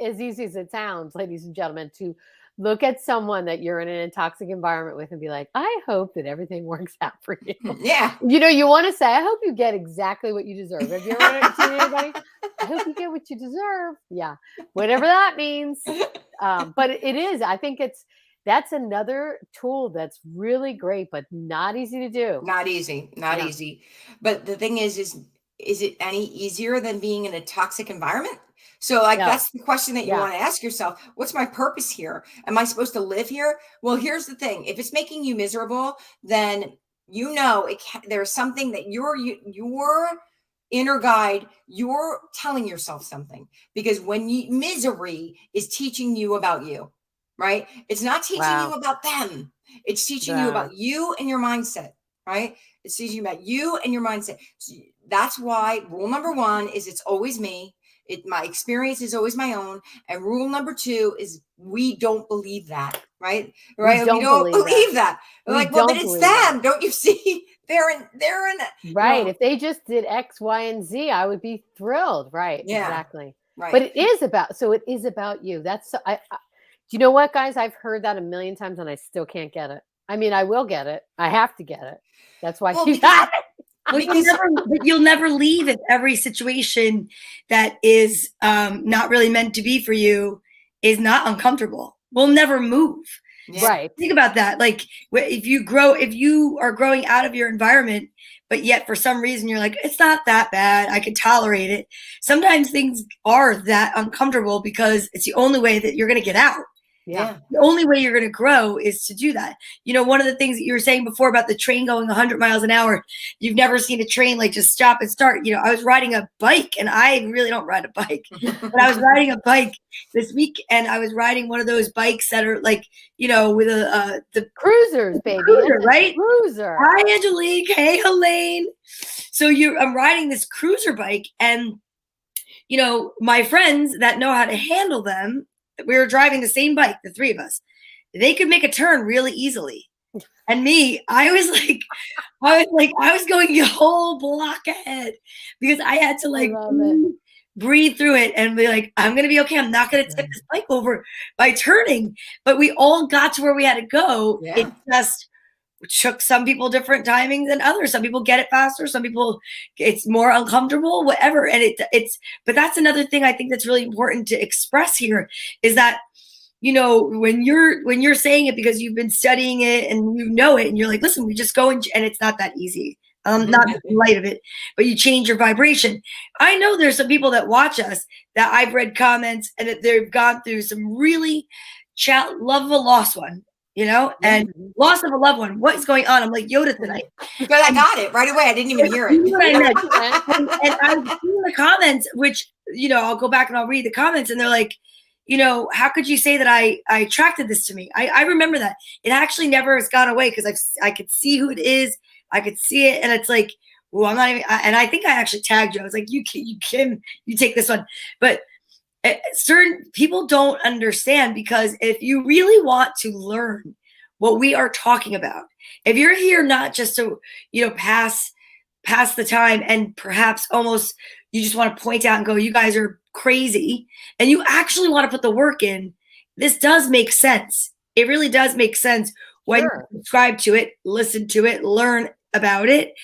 as easy as it sounds, ladies and gentlemen, to look at someone that you're in an toxic environment with and be like, I hope that everything works out for you. Yeah. You want to say, I hope you get exactly what you deserve. Have you ever seen anybody? I hope you get what you deserve. Yeah. Whatever that means. But it is, I think that's another tool that's really great, but not easy to do. Not easy. But the thing is it any easier than being in a toxic environment? So that's the question that you want to ask yourself. What's my purpose here? Am I supposed to live here? Well, here's the thing. If it's making you miserable, then there's something that your inner guide, you're telling yourself something, because misery is teaching you about you, right? It's not teaching you about them. It's teaching you about you and your mindset, right? It's teaching you about you and your mindset. So that's why rule number 1 is it's always me. My experience is always my own. And rule number 2 is we don't believe that, right? Right? We don't believe that. We're like, well, then it's them. That. Don't you see? They're in right. If they just did X, Y, and Z, I would be thrilled. Right. Yeah. Exactly. Right. But it is about you. That's do you know what, guys? I've heard that a million times and I still can't get it. I mean, I will get it. I have to get it. That's why you got it. But you'll never leave if every situation that is not really meant to be for you is not uncomfortable. We'll never move. Yeah. Right. Think about that. Like if you are growing out of your environment, but yet for some reason you're like, it's not that bad, I can tolerate it. Sometimes things are that uncomfortable because it's the only way that you're going to get out. Yeah. The only way you're going to grow is to do that. One of the things that you were saying before about the train going 100 miles an hour, you've never seen a train like just stop and start. I was riding a bike, and I really don't ride a bike, but I was riding a bike this week, and I was riding one of those bikes that are like, with the cruisers, baby. Cruiser, right? Cruiser. Hi, Angelique. Hey, Helene. So I'm riding this cruiser bike, and, my friends that know how to handle them, we were driving the same bike, the 3 of us. They could make a turn really easily. And me, I was going a whole block ahead, because I had to breathe through it and be like, I'm going to be okay. I'm not going to tip this bike over by turning. But we all got to where we had to go. Yeah. It just took some people different timing than others. Some people get it faster. Some people, it's more uncomfortable, whatever. And but that's another thing I think that's really important to express here, is that, when you're saying it because you've been studying it and it, and you're like, listen, we just go and it's not that easy. not the light of it, but you change your vibration. I know there's some people that watch us that I've read comments and that they've gone through some really love of a lost one, and loss of a loved one. What is going on? I'm like Yoda tonight. But I got it right away. I didn't even hear it. You know what I meant. and I've seen the comments, which, I'll go back and I'll read the comments, and they're like, how could you say that I attracted this to me? I remember that. It actually never has gone away because I could see who it is. I could see it. And it's like, well, I'm not even, and I think I actually tagged you. I was like, you take this one. But certain people don't understand, because if you really want to learn what we are talking about, if you're here not just to, pass the time, and perhaps almost you just want to point out and go, you guys are crazy, and you actually want to put the work in, this does make sense. It really does make sense when you subscribe to it, listen to it, learn about it,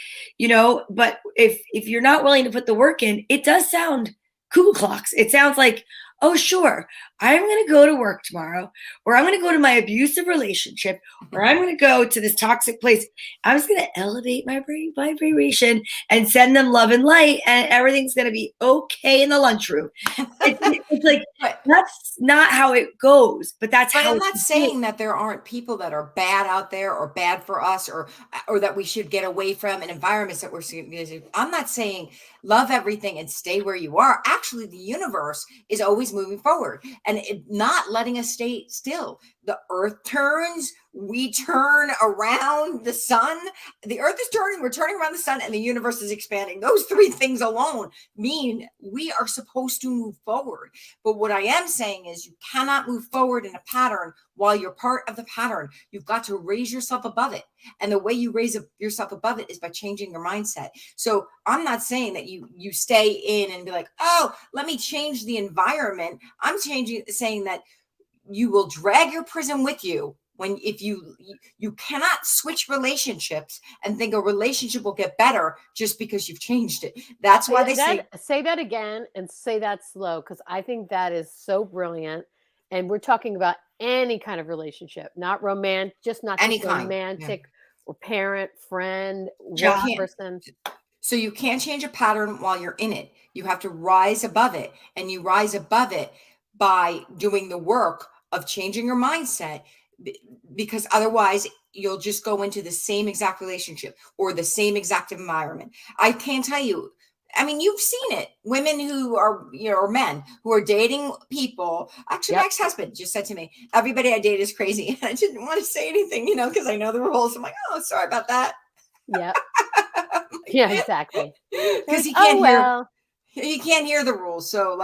but if you're not willing to put the work in, it does sound cuckoo clocks. It sounds like, oh, sure, I'm going to go to work tomorrow, or I'm going to go to my abusive relationship, or I'm going to go to this toxic place. I'm just going to elevate my vibration and send them love and light, and everything's going to be okay in the lunchroom. It's like, that's not how it goes, but that's how I'm not saying that there aren't people that are bad out there, or bad for us, or that we should get away from, in environments that we're seeing. I'm not saying love everything and stay where you are. Actually, the universe is always moving forward and not letting us stay still. The earth turns, we turn around the sun. The earth is turning, we're turning around the sun, and the universe is expanding. Those three things alone mean we are supposed to move forward. But what I am saying is, you cannot move forward in a pattern while you're part of the pattern. You've got to raise yourself above it. And the way you raise yourself above it is by changing your mindset. So I'm not saying that you stay in and be like, oh, let me change the environment. I'm saying that you will drag your prison with you if you cannot switch relationships and think a relationship will get better just because you've changed it. That's why say that again, and say that slow, because I think that is so brilliant. And we're talking about any kind of relationship, not romantic, just romantic, or parent, friend, work person. So you can't change a pattern while you're in it. You have to rise above it, and you rise above it by doing the work of changing your mindset, because otherwise you'll just go into the same exact relationship or the same exact environment. I can't tell you. I mean, you've seen it. Women who are, or men who are dating people. Actually, my ex-husband just said to me, everybody I date is crazy. And I didn't want to say anything, because I know the rules. I'm like, oh, sorry about that. Yeah. Yeah, exactly. Because he can't hear. He can't hear the rules. So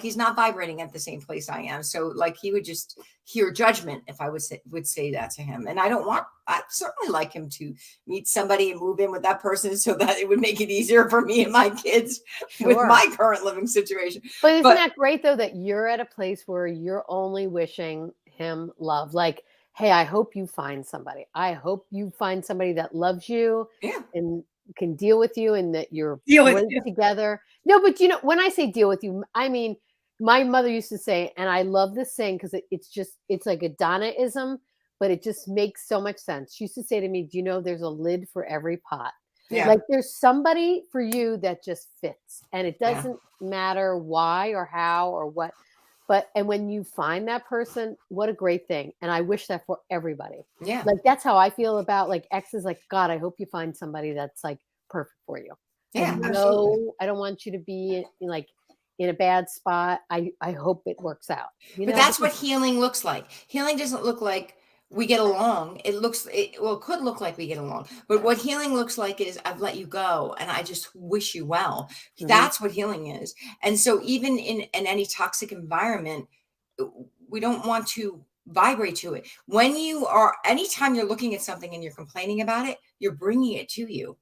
he's not vibrating at the same place I am. So he would just hear judgment if I would say that to him. And I'd certainly like him to meet somebody and move in with that person, so that it would make it easier for me and my kids with my current living situation. But isn't that great though, that you're at a place where you're only wishing him love? Like, hey, I hope you find somebody. I hope you find somebody that loves you and can deal with you, and that you're together. No, but when I say deal with you, I mean, my mother used to say, and I love this saying because it's like a Donna-ism, but it just makes so much sense. She used to say to me, do you know there's a lid for every pot? Yeah. Like there's somebody for you that just fits, and it doesn't matter why or how or what. And when you find that person, what a great thing. And I wish that for everybody. Yeah. Like that's how I feel about exes. Like, God, I hope you find somebody that's perfect for you. Yeah. No, I don't want you to be in a bad spot. I hope it works out. But that's what healing looks like. Healing doesn't look like we get along. It could look like we get along. But what healing looks like is, I've let you go and I just wish you well. Mm-hmm. That's what healing is. And so even in any toxic environment, we don't want to vibrate to it. Anytime you're looking at something and you're complaining about it, you're bringing it to you.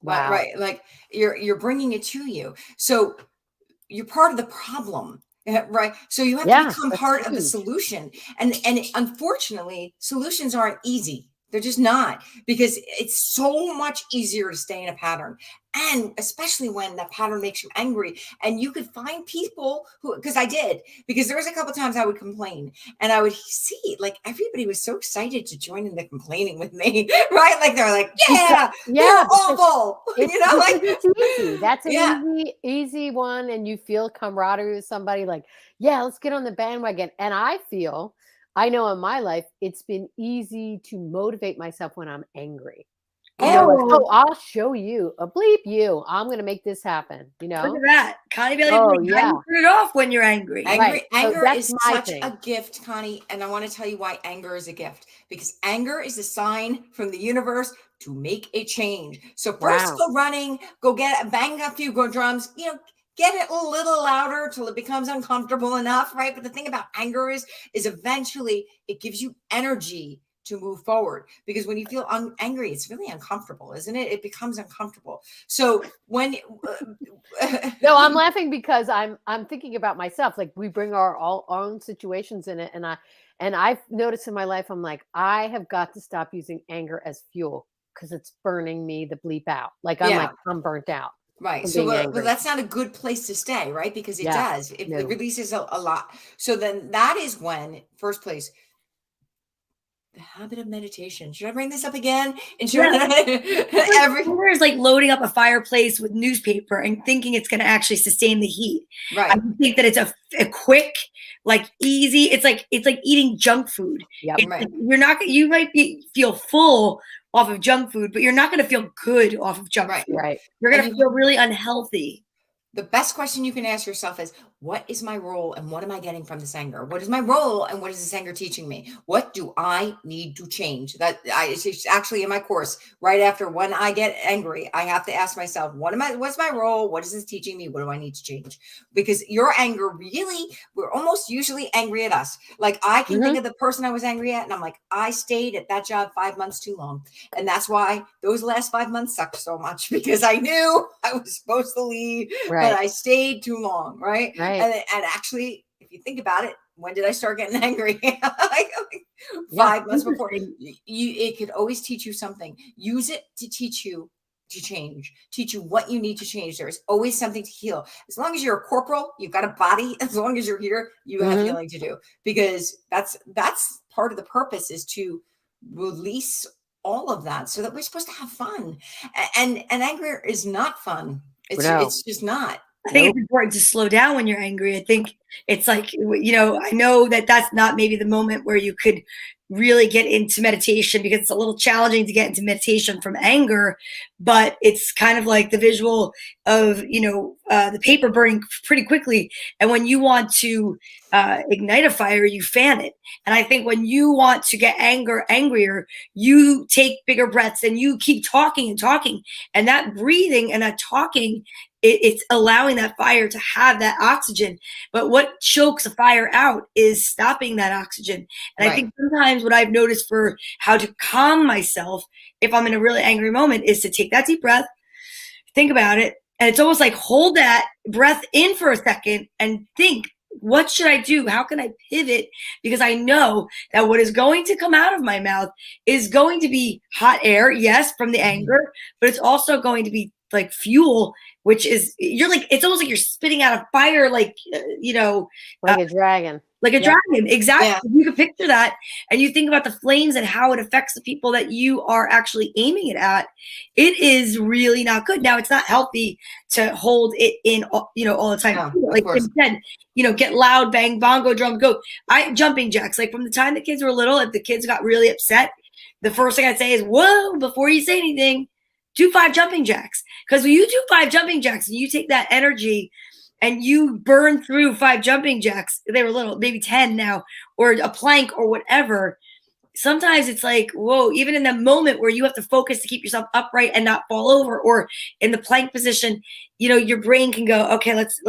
Wow. Right. Like you're bringing it to you. So you're part of the problem. Right. So you have to become part of the solution. And unfortunately, solutions aren't easy. They're just not, because it's so much easier to stay in a pattern. And especially when that pattern makes you angry. And you could find people who, because I did, because there was a couple times I would complain and I would see like everybody was so excited to join in the complaining with me, right? Like they're like, yeah, you're awful. You know, like it's easy. That's an easy one. And you feel camaraderie with somebody like, yeah, let's get on the bandwagon. And I know in my life, it's been easy to motivate myself when I'm angry. You know, oh, I'll show you. Bleep you. I'm going to make this happen. You know, look at that. Connie Bailey, turn it off when you're angry. Anger is such a gift, Connie. And I want to tell you why anger is a gift, because anger is a sign from the universe to make a change. So first go running, go bang a few drums, you know, get it a little louder till it becomes uncomfortable enough, right? But the thing about anger is eventually it gives you energy to move forward, because when you feel angry, it's really uncomfortable, isn't it? It becomes uncomfortable. So when no, I'm laughing because I'm thinking about myself. Like we bring our own situations in it, and I've noticed in my life, I'm like, I have got to stop using anger as fuel because it's burning me the bleep out. Like I'm burnt out. Right. So but that's not a good place to stay, right? Because it does. It releases a lot. So then that is when, first place, the habit of meditation. Should I bring this up again? And Anger is like loading up a fireplace with newspaper and thinking it's going to actually sustain the heat. Right. I think that it's a quick, like easy. It's like eating junk food. Yeah. Right. You might feel full off of junk food, but you're not going to feel good off of junk food. Right. You're going to feel really unhealthy. The best question you can ask yourself is, what is my role and what am I getting from this anger? What is my role and what is this anger teaching me? What do I need to change? It's actually in my course, right after when I get angry, I have to ask myself, what's my role? What is this teaching me? What do I need to change? Because your anger we're almost usually angry at us. Like I can think of the person I was angry at and I'm like, I stayed at that job 5 months too long. And that's why those last 5 months sucked so much, because I knew I was supposed to leave, but I stayed too long. Right. And actually, if you think about it, when did I start getting angry? like 5 months before. It could always teach you something. Use it to teach you to change, teach you what you need to change. There's always something to heal. As long as you're a corporal, you've got a body. As long as you're here, you have healing to do, because that's part of the purpose, is to release all of that so that we're supposed to have fun. And anger is not fun. It's just not. I think it's important to slow down when you're angry. I think it's like, you know, I know that that's not maybe the moment where you could really get into meditation, because it's a little challenging to get into meditation from anger, but it's kind of like the visual of, you know, the paper burning pretty quickly. And when you want to ignite a fire, you fan it. And I think when you want to get angrier, you take bigger breaths and you keep talking and talking, and that breathing and that talking, it's allowing that fire to have that oxygen. But what chokes a fire out is stopping that oxygen. And I think sometimes what I've noticed for how to calm myself if I'm in a really angry moment is to take that deep breath, think about it. And it's almost like hold that breath in for a second and think, what should I do? How can I pivot? Because I know that what is going to come out of my mouth is going to be hot air, yes, from the anger, but it's also going to be like fuel, which is, it's almost like you're spitting out a fire, like, like a dragon. Like a dragon, exactly. Yeah. You can picture that, and you think about the flames and how it affects the people that you are actually aiming it at. It is really not good. Now, it's not healthy to hold it in, all the time. No, like Tim said, get loud, bang, bongo drums, go. Jumping jacks. Like from the time the kids were little, if the kids got really upset, the first thing I'd say is, "Whoa!" Before you say anything, do 5 jumping jacks. Because when you do 5 jumping jacks and you take that energy and you burn through 5 jumping jacks, they were little, maybe 10 now, or a plank or whatever. Sometimes it's like, whoa, even in the moment where you have to focus to keep yourself upright and not fall over, or in the plank position, your brain can go, okay, let's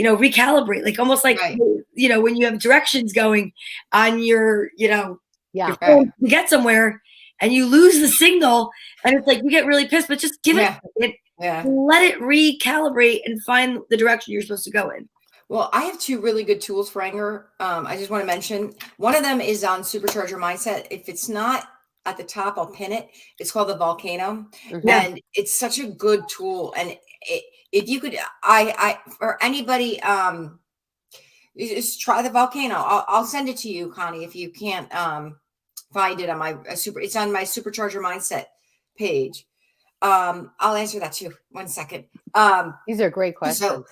recalibrate. Like almost like, when you have directions going on your phone to get somewhere and you lose the signal, and it's like, you get really pissed, but just give it a second. Yeah. Let it recalibrate and find the direction you're supposed to go in. Well, I have 2 really good tools for anger. I just want to mention, one of them is on Supercharge Your Mindset. If it's not at the top. I'll pin it. It's called the Volcano, Yeah. and it's such a good tool. And if you could, for anybody, just try the Volcano. I'll send it to you, Connie, if you can't find it on my it's on my Supercharger Mindset page. I'll answer that too. 1 second. These are great questions.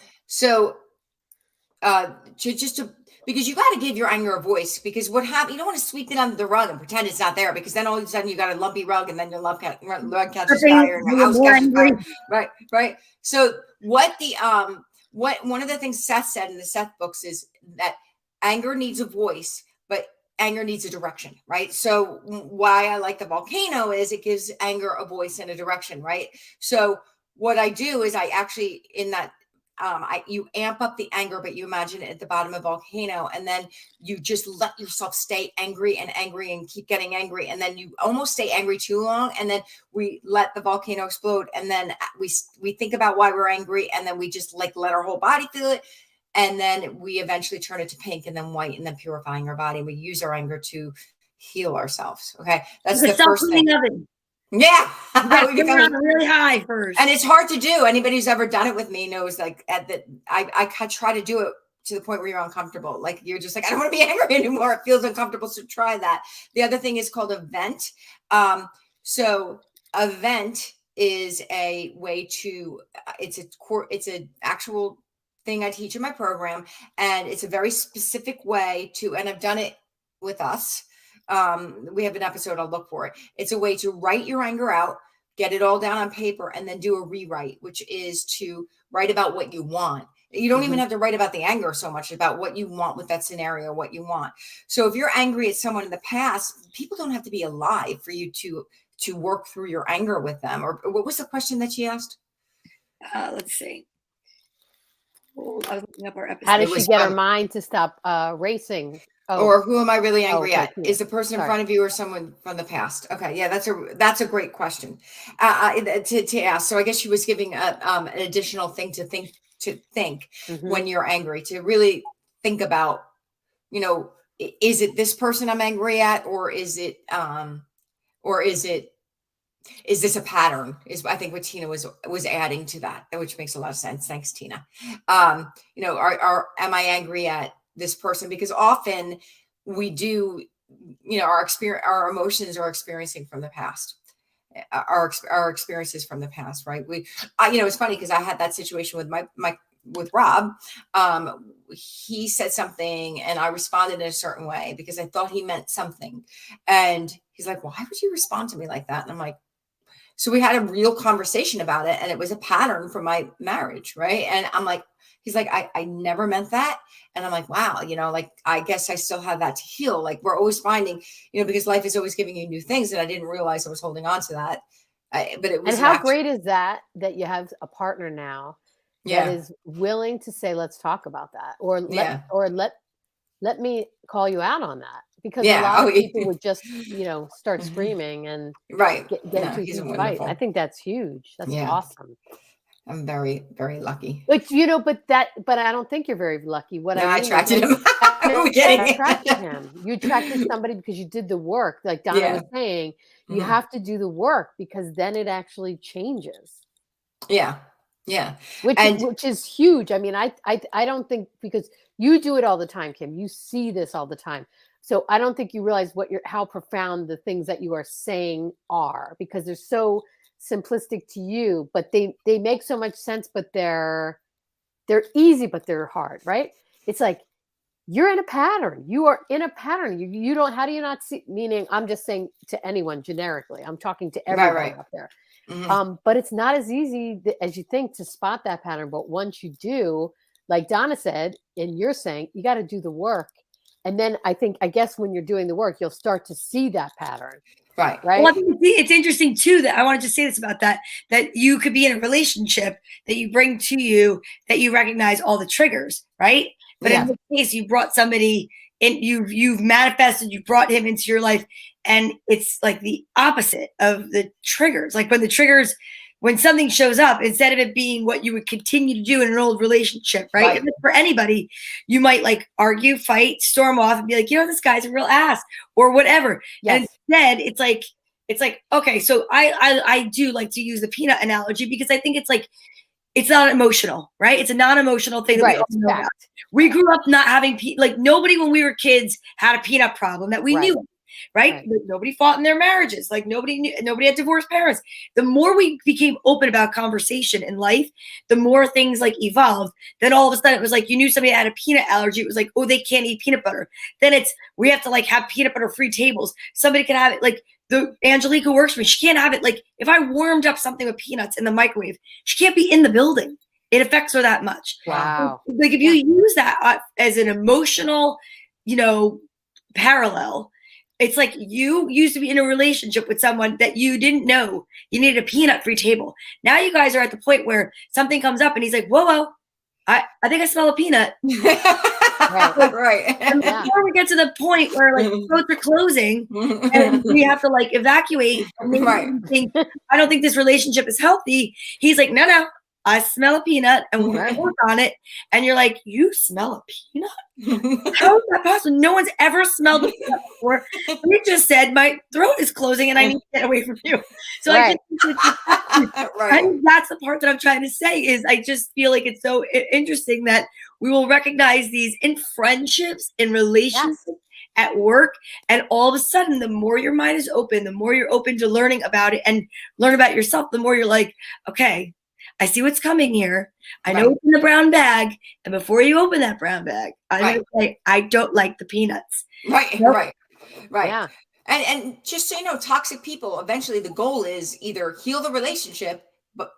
Because you got to give your anger a voice, because what happens, you don't want to sweep it under the rug and pretend it's not there, because then all of a sudden you got a lumpy rug and then your rug catches fire and your house catches fire. Right. So one of the things Seth said in the Seth books is that anger needs a voice, but anger needs a direction, right? So why I like the Volcano is it gives anger a voice and a direction, right? So what I do is I actually, in that, you amp up the anger, but you imagine it at the bottom of a volcano, and then you just let yourself stay angry and keep getting angry, and then you almost stay angry too long, and then we let the volcano explode, and then we think about why we're angry, and then we just like let our whole body feel it, and then we eventually turn it to pink and then white, and then purifying our body. We use our anger to heal ourselves. Okay, that's the first thing. Yeah, we got really high first, and it's hard to do. Anybody who's ever done it with me knows, like, I try to do it to the point where you're uncomfortable. Like, you're just like, I don't want to be angry anymore. It feels uncomfortable. So try that. The other thing is called a vent. So a vent is a way to. It's an actual thing I teach in my program, and it's a very specific way to. And I've done it with us. We have an episode, I'll look for it. It's a way to write your anger out, get it all down on paper, and then do a rewrite, which is to write about what you want. You don't even have to write about the anger so much, about what you want with that scenario, what you want. So if you're angry at someone in the past, people don't have to be alive for you to work through your anger with them. Or what was the question that she asked? Let's see. I was looking up our episode. How does she get her mind to stop racing? Oh. Or who am I really angry at? Yeah. Is the person in front of you or someone from the past? Okay, yeah, that's a great question to ask. So I guess she was giving an additional thing to think when you're angry, to really think about, is it this person I'm angry at, or is this a pattern? Is, I think, what Tina was adding to that, which makes a lot of sense. Thanks, Tina. Am I angry at this person? Because often we do, our emotions are experiencing from the past, our experiences from the past, right? It's funny because I had that situation with Rob. He said something and I responded in a certain way because I thought he meant something. And he's like, why would you respond to me like that? And I'm like, so we had a real conversation about it, and it was a pattern from my marriage, right? And I'm like, he's like, I never meant that. And I'm like, wow, I guess I still have that to heal. Like, we're always finding, because life is always giving you new things, and I didn't realize I was holding on to that. But it was. And how great is that you have a partner now that is willing to say, let's talk about that, or let me call you out on that. Because a lot of people would just, start screaming and get into a huge fight. I think that's huge. That's awesome. I'm very, very lucky. But but I don't think you're very lucky. I attracted him. You attracted somebody because you did the work. Like Donna was saying, you have to do the work, because then it actually changes. Yeah. Yeah. Which is huge. I mean, I don't think, because you do it all the time, Kim. You see this all the time. So I don't think you realize how profound the things that you are saying are, because they're so simplistic to you, but they make so much sense, but they're easy, but they're hard, right? It's like, you're in a pattern. You are in a pattern. You don't, how do you not see, meaning I'm just saying to anyone generically, I'm talking to everybody out there. Mm-hmm. But it's not as easy as you think to spot that pattern. But once you do, like Donna said, and you're saying, you got to do the work. And then I guess when you're doing the work, you'll start to see that pattern. Right. Well, I think it's interesting too, that I wanted to say this about that you could be in a relationship that you bring to you, that you recognize all the triggers, right? But in this case, you brought somebody in, you've manifested, you brought him into your life, and it's like the opposite of the triggers. Like when something shows up, instead of it being what you would continue to do in an old relationship, right? For anybody, you might like argue, fight, storm off, and be like, this guy's a real ass, or whatever. Yes. And instead, it's like it's like, okay, so I do like to use the peanut analogy because I think it's like, it's not emotional, right? It's a non-emotional thing that we all know about. We grew up not having, like nobody when we were kids had a peanut problem that we knew, right? Nobody fought in their marriages. Like nobody had divorced parents. The more we became open about conversation in life, the more things like evolved. Then all of a sudden it was like, you knew somebody had a peanut allergy. It was like, oh, they can't eat peanut butter. Then it's, we have to like have peanut butter free tables. Somebody can have it like, the Angelique who works for me, she can't have it. Like if I warmed up something with peanuts in the microwave, she can't be in the building. It affects her that much. Wow. Like if you use that as an emotional, parallel, it's like you used to be in a relationship with someone that you didn't know you needed a peanut free table. Now you guys are at the point where something comes up and he's like, whoa, I think I smell a peanut. Right. And before we get to the point where like throats are closing and we have to like evacuate, I don't think this relationship is healthy. He's like, no, I smell a peanut and we're gonna work on it. And you're like, you smell a peanut? How is that possible? No one's ever smelled a peanut before. You just said my throat is closing and I need to get away from you. So I think that's the part that I'm trying to say is I just feel like it's so interesting that we will recognize these in friendships, in relationships, at work, and all of a sudden, the more your mind is open, the more you're open to learning about it and learn about yourself, the more you're like, okay, I see what's coming here. I know it's in the brown bag. And before you open that brown bag, I'm going to say, I don't like the peanuts. Right. Yeah. And just so you know, toxic people, eventually the goal is either heal the relationship,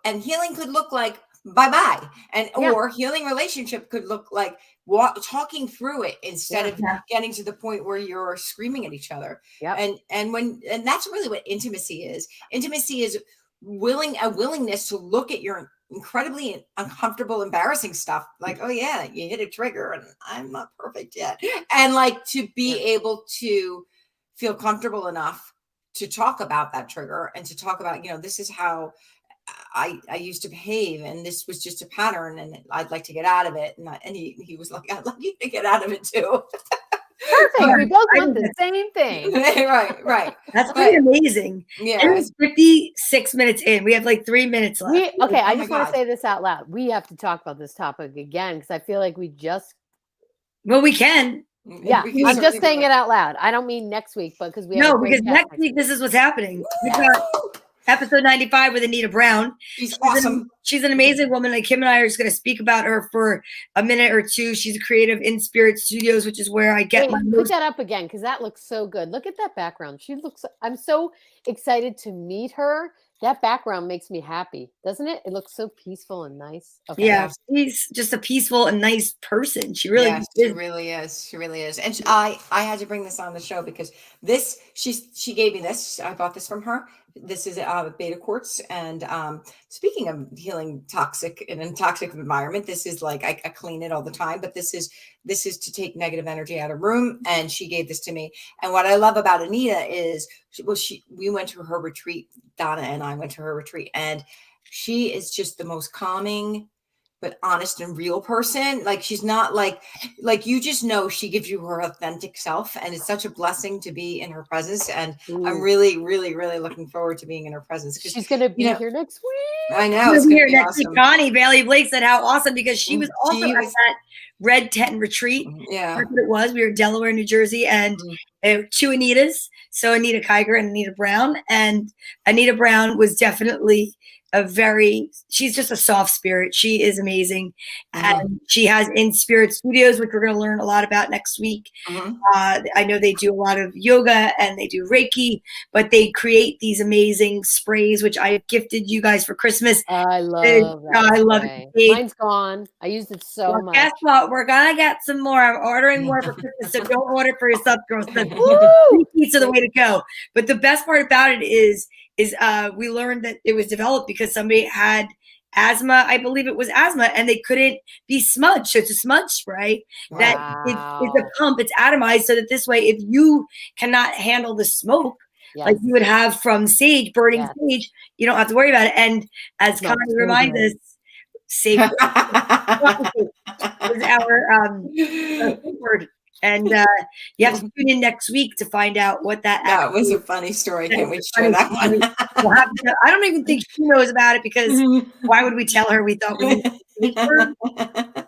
and healing could look like bye-bye. Or healing relationship could look like talking through it instead of getting to the point where you're screaming at each other. And that's really what intimacy is. Intimacy is a willingness to look at your incredibly uncomfortable, embarrassing stuff. Like, oh yeah, you hit a trigger and I'm not perfect yet. And like to be able to feel comfortable enough to talk about that trigger and to talk about, this is how I used to behave and this was just a pattern and I'd like to get out of it. And he was like, I'd like you to get out of it too. Perfect. We both want the same thing. Right. That's pretty amazing. Yeah. And it's 56 minutes in. We have like 3 minutes left. I just want to say this out loud. We have to talk about this topic again because I feel like we just. Well, we can. Yeah, I'm just saying it out loud. I don't mean next week, but because we have because next week this is what's happening. We got episode 95 with Anita Brown. She's awesome. She's an amazing woman. And Kim and I are just going to speak about her for a minute or two. She's a creative in Spirit Studios, which is where I get my put that up again because that looks so good. Look at that background. I'm so excited to meet her. That background makes me happy, doesn't it? It looks so peaceful and nice. Okay. Yeah, she's just a peaceful and nice person. She really is. She really is. She really is. And I had to bring this on the show because she gave me this. I bought this from her. This is beta quartz. And speaking of healing toxic in a toxic environment, this is like I clean it all the time, but this is to take negative energy out of room. And she gave this to me. And what I love about Anita is we went to her retreat. Donna and I went to her retreat, and she is just the most calming but honest and real person. Like she's not like you just know she gives you her authentic self, and it's such a blessing to be in her presence. And I'm really, really, really looking forward to being in her presence. She's going to be here next week. I know. It's here next week. Connie Bailey Blake said how awesome because she was also at that Red Tent retreat. Yeah, that's what it was. We were in Delaware, New Jersey, and two Anitas. So Anita Kiger and Anita Brown, and Anita Brown was definitely she's just a soft spirit. She is amazing. And she has In Spirit Studios, which we're going to learn a lot about next week. I know they do a lot of yoga and they do Reiki, but they create these amazing sprays, which I gifted you guys for Christmas. I love that. I love it. Mine's gone. I used it so much. Guess what? We're going to get some more. I'm ordering more for Christmas. So don't order for yourself, girls. Pizza the way to go. But the best part about it is we learned that it was developed because somebody had asthma. I believe it was asthma, and they couldn't be smudged. So it's a smudge spray that it's a pump. It's atomized so that this way, if you cannot handle the smoke, like you would have from sage, burning sage, you don't have to worry about it. And as Connie reminds us, safe is our word. And you have to tune in next week to find out what that That was actually a funny story. is. Can't wait to share that one. We'll have to- I don't even think she knows about it because why would we tell her we thought we didn't speak her?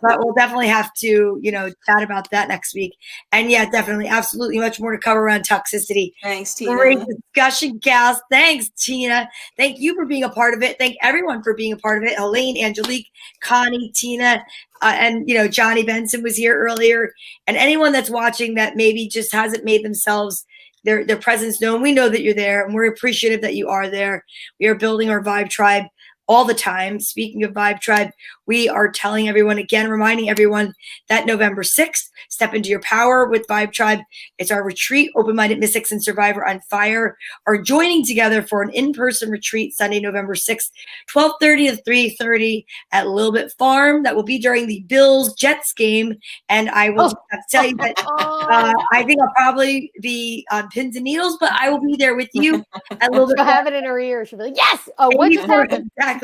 But we'll definitely have to, chat about that next week. And yeah, definitely, absolutely much more to cover around toxicity. Thanks, Tina. Great discussion, gals. Thanks, Tina. Thank you for being a part of it. Thank everyone for being a part of it. Helene, Angelique, Connie, Tina, and Johnny Benson was here earlier. And anyone that's watching that maybe just hasn't made themselves their presence known, we know that you're there, and we're appreciative that you are there. We are building our Vibe Tribe all the time. Speaking of Vibe Tribe, we are telling everyone again, reminding everyone that November 6th, Step Into Your Power with Vibe Tribe. It's our retreat. Open-minded mystics and Survivor on Fire are joining together for an in-person retreat Sunday, November 6th, 12:30 to 3:30 at Little Bit Farm. That will be during the Bills Jets game. And I will just have to tell you that I think I'll probably be on pins and needles, but I will be there with you at Little Bit She'll Farm. have it in her ear. She'll be like, yes. Oh, what just happened? Exactly.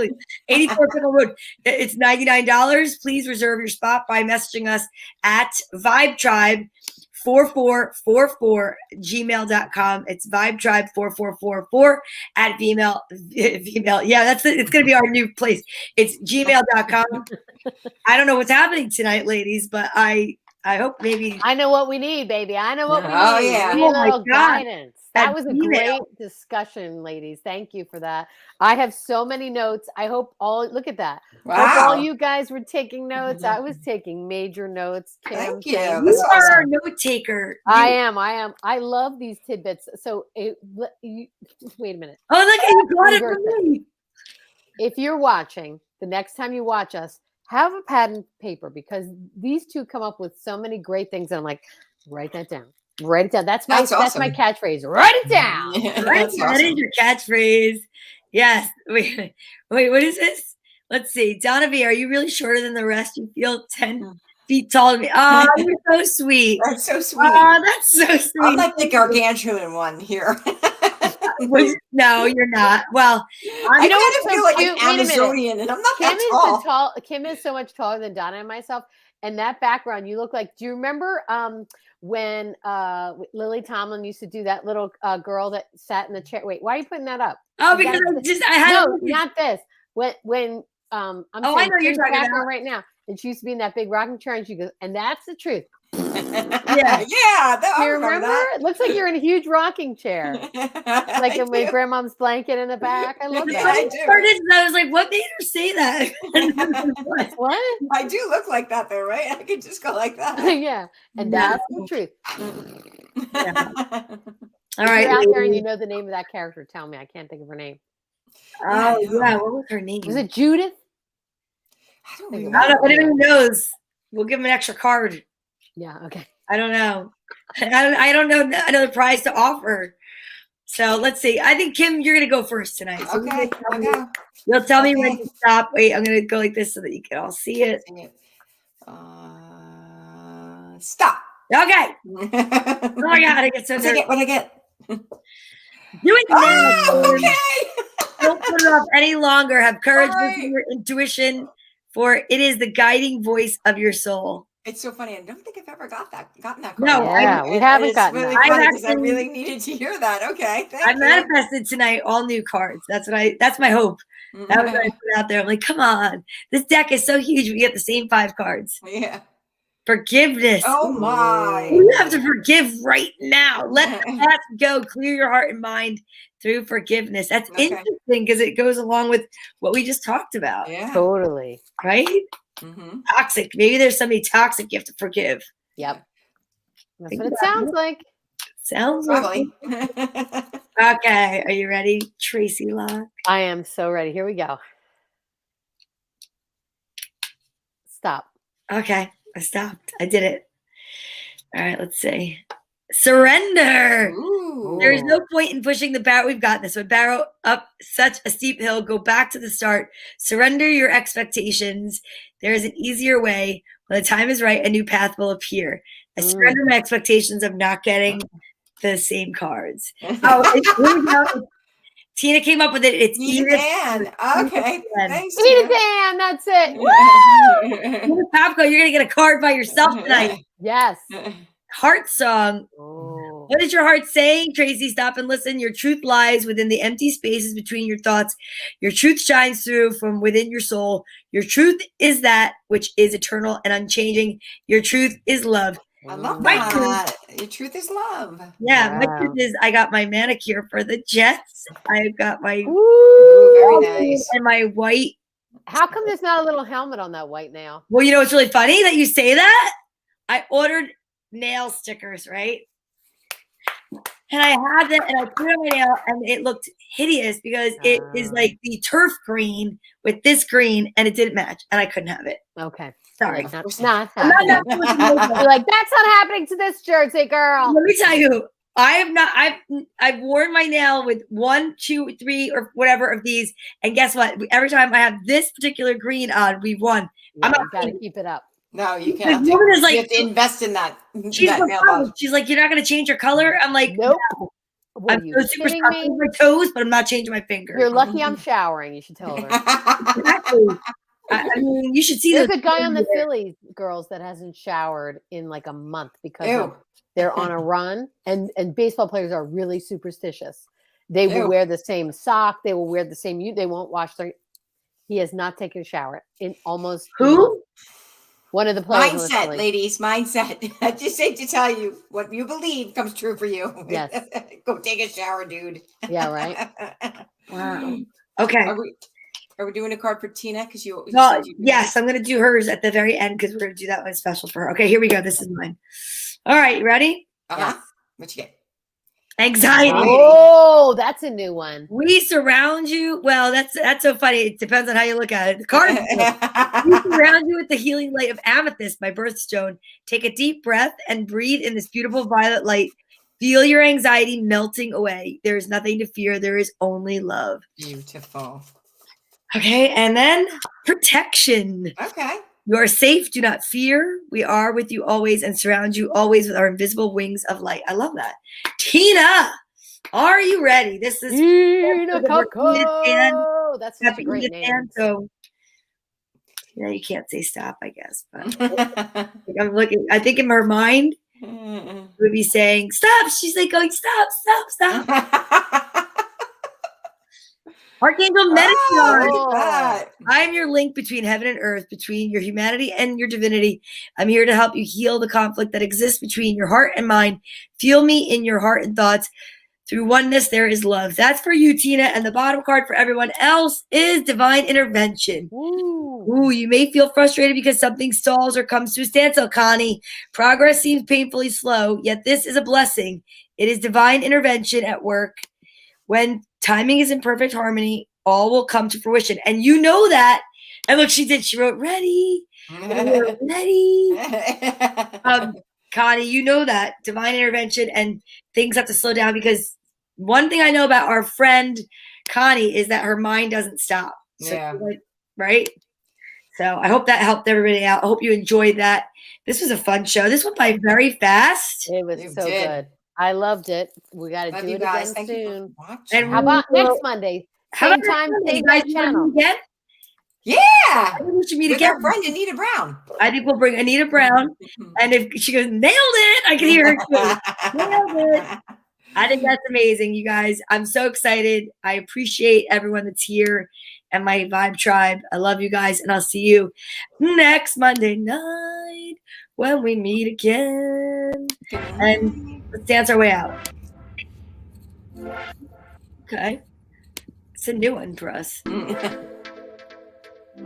84 Pickle Road. It's $99. Please reserve your spot by messaging us at vibetribe4444gmail.com. It's vibetribe4444 at Vmail. Yeah, that's it. It's going to be our new place. It's gmail.com. I don't know what's happening tonight, ladies, but I hope maybe. I know what we need, baby. I know what we need. Oh, yeah. We need Oh, a my little God. guidance. That was a email. great discussion, ladies. Thank you for that. I have so many notes. I hope look at that. Wow. Hope all you guys were taking notes. I was taking major notes. Kim, Thank you. You That's are awesome. a note taker. I am. I love these tidbits. So wait a minute. Oh, look, you got it from me. If you're watching, the next time you watch us, have a pad and paper because these two come up with so many great things. And I'm like, write that down. Write it down. That's my awesome. catchphrase. Write it down. Yeah, Right? that's That is awesome. your catchphrase. Yes. Wait, what is this? Let's see. Donna V, are you really shorter than the rest? You feel 10 feet taller than me. Oh, you're so sweet. That's so sweet. Oh, that's so sweet. I'm like the gargantuan one here. No, you're not. Well, I know kind what's of so feel like cute? an Wait a minute. Amazonian, and I'm not Kim that tall. Kim is so much taller than Donna and myself. And that background, you look like. Do you remember when Lily Tomlin used to do that little girl that sat in the chair? Wait, why are you putting that up? oh, because I had No, not this. When I'm I saying know you're Kim's talking background about. right now, and she used to be in that big rocking chair, and she goes, and that's the truth. Yeah. Do I you remember remember? that. It looks like you're in a huge rocking chair, like in my grandmom's blanket in the back. I love Yeah, that. I do. Part is, I was like, what made her say that? What? I do look like that though, right? I could just go like that. Yeah, and that's the truth. All If right. you're out there and ladies. you know the name of that character, tell me. I can't think of her name. Oh, yeah. What was her name? Was it Judith? I don't I remember. don't know. Anyone knows? We'll give him an extra card. Yeah. Okay. I don't know. I don't know another prize to offer. So let's see. I think Kim, you're gonna go first tonight. So Okay. you'll tell me when Okay. to stop. Wait, I'm gonna go like this so that you can all see it. Stop. Okay. Oh my God, I get so nervous. What I get? Do it now. Oh, okay. Don't put it off any longer. Have courage, All right. listen to your intuition, for it is the guiding voice of your soul. It's so funny. I don't think I've ever gotten that. No, Yeah, we haven't it's gotten really that. funny because I actually- really needed to hear that. Okay, thank I you. manifested tonight all new cards. That's my hope. That was what I put out there. I'm like, come on. This deck is so huge. We get the same 5 cards. Yeah. Forgiveness. Oh my. You have to forgive right now. Let the past go. Clear your heart and mind through forgiveness. That's Okay. interesting because it goes along with what we just talked about, Yeah. Totally. right? Mm-hmm. Toxic. Maybe there's somebody toxic you have to forgive. Yep. That's Think what it about sounds it. like. Sounds like. Probably. Okay. Are you ready, Tracy Locke? I am so ready. Here we go. Stop. Okay. I stopped. I did it. All right. Let's see. Surrender. Ooh. There is no point in pushing the barrel. We've got this. When barrel up such a steep hill, go back to the start. Surrender your expectations. There is an easier way. When the time is right, a new path will appear. I surrender my expectations of not getting the same cards. Oh, here we go. Tina came up with it. It's Edith. Dan. Okay. Thanks. Edith Dan, that's it. Tina. Edith Papko, you're going to get a card by yourself tonight. Yes. heart song. Oh. What is your heart saying, Tracy? Stop and listen. Your truth lies within the empty spaces between your thoughts. Your truth shines through from within your soul. Your truth is that which is eternal and unchanging. Your truth is love. I love My that. Your truth is love. Yeah, my Wow. truth is I got my manicure for the Jets. I've got my Ooh, very nice. and my white. How come there's not a little helmet on that white nail? Well, you know what's really funny that you say that? I ordered nail stickers, right? And I had them and I put it on my nail and it looked hideous because it is like the turf green with this green and it didn't match and I couldn't have it. Okay. Sorry. Not I'm not happening. messing You're like, that's not happening to this jersey, girl. Let me tell you, I've worn my nail with 1, 2, 3, or whatever of these, and guess what? Every time I have this particular green on, we won. Yeah, I'm you not gotta keep it up. No, you The can't. woman is like, You have to invest in that. she's, that nail polish. she's like, you're not gonna change your color. I'm like, Nope. no. What I'm are you so super kidding stuck me? with my toes, but I'm not changing my finger. You're lucky I'm showering. You should tell her. Exactly. I mean, you should see There's those a guy on the there. Phillies girls that hasn't showered in like a month because Ew. they're on a run, and baseball players are really superstitious. They will Ew. wear the same sock. They will wear the same. They won't wash their. He has not taken a shower in almost a month. Who? One of the players. on the Mindset, Phillies. ladies, mindset. I just hate to tell you what you believe comes true for you. Yes. Go take a shower, dude. Yeah, right. Wow. Okay. Are we doing a card for Tina? Because you No, said you yes, I'm gonna do hers at the very end because we're gonna do that one special for her. Okay, here we go. This is mine. All right, you ready? Uh-huh. Yes. What you get? Anxiety. Oh, that's a new one. We surround you. Well, that's so funny. It depends on how you look at it. The card. We surround you with the healing light of amethyst, my birthstone. Take a deep breath and breathe in this beautiful violet light. Feel your anxiety melting away. There is nothing to fear. There is only love. Beautiful. Okay, and then protection. Okay. You are safe. Do not fear. We are with you always and surround you always with our invisible wings of light. I love that. Tina, are you ready? This is Tina for the Coco. That's such a happy great Edith name. Ann, so yeah, you can't say stop, I guess. But I'm looking. I think in her mind, she would be saying stop. She's like going stop, stop, stop. Archangel Metatron. Oh. I'm your link between heaven and earth, between your humanity and your divinity. I'm here to help you heal the conflict that exists between your heart and mind. Feel me in your heart and thoughts. Through oneness, there is love. That's for you, Tina. And the bottom card for everyone else is divine intervention. Ooh, you may feel frustrated because something stalls or comes to a standstill, Connie. Progress seems painfully slow, yet this is a blessing. It is divine intervention at work. When timing is in perfect harmony, all will come to fruition. And you know that. And look, she did. She wrote, ready. Ready. Connie, you know that. Divine intervention and things have to slow down because one thing I know about our friend Connie is that her mind doesn't stop. So, Yeah. right? So I hope that helped everybody out. I hope you enjoyed that. This was a fun show. This went by very fast. It was You so did. good. I loved it. We got to Love do you it guys. again Thank you soon. for watching. And How about Well, next Monday? How Same about time, next Monday? same You guys bad wanna channel. meet again? Yeah. I think we should meet With again. our friend Anita Brown. I think we'll bring Anita Brown. And if she goes, nailed it, I can hear her too. Nailed it. I think that's amazing, you guys. I'm so excited. I appreciate everyone that's here and my Vibe Tribe. I love you guys, and I'll see you next Monday night when we meet again. And let's dance our way out. Okay. It's a new one for us.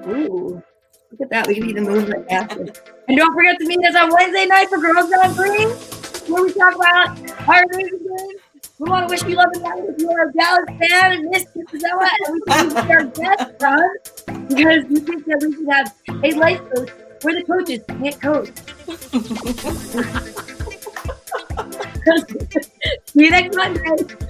Ooh. Look at that. We can be the movement after. And don't forget to meet us on Wednesday night for Girls Gone Green, where we talk about our religion. We want to wish you love and light if you are a Dallas fan and Miss Zoa, and we think we should be our guest, son, because we think that we should have a life coach. We're the coaches, can't coach. See you next Monday.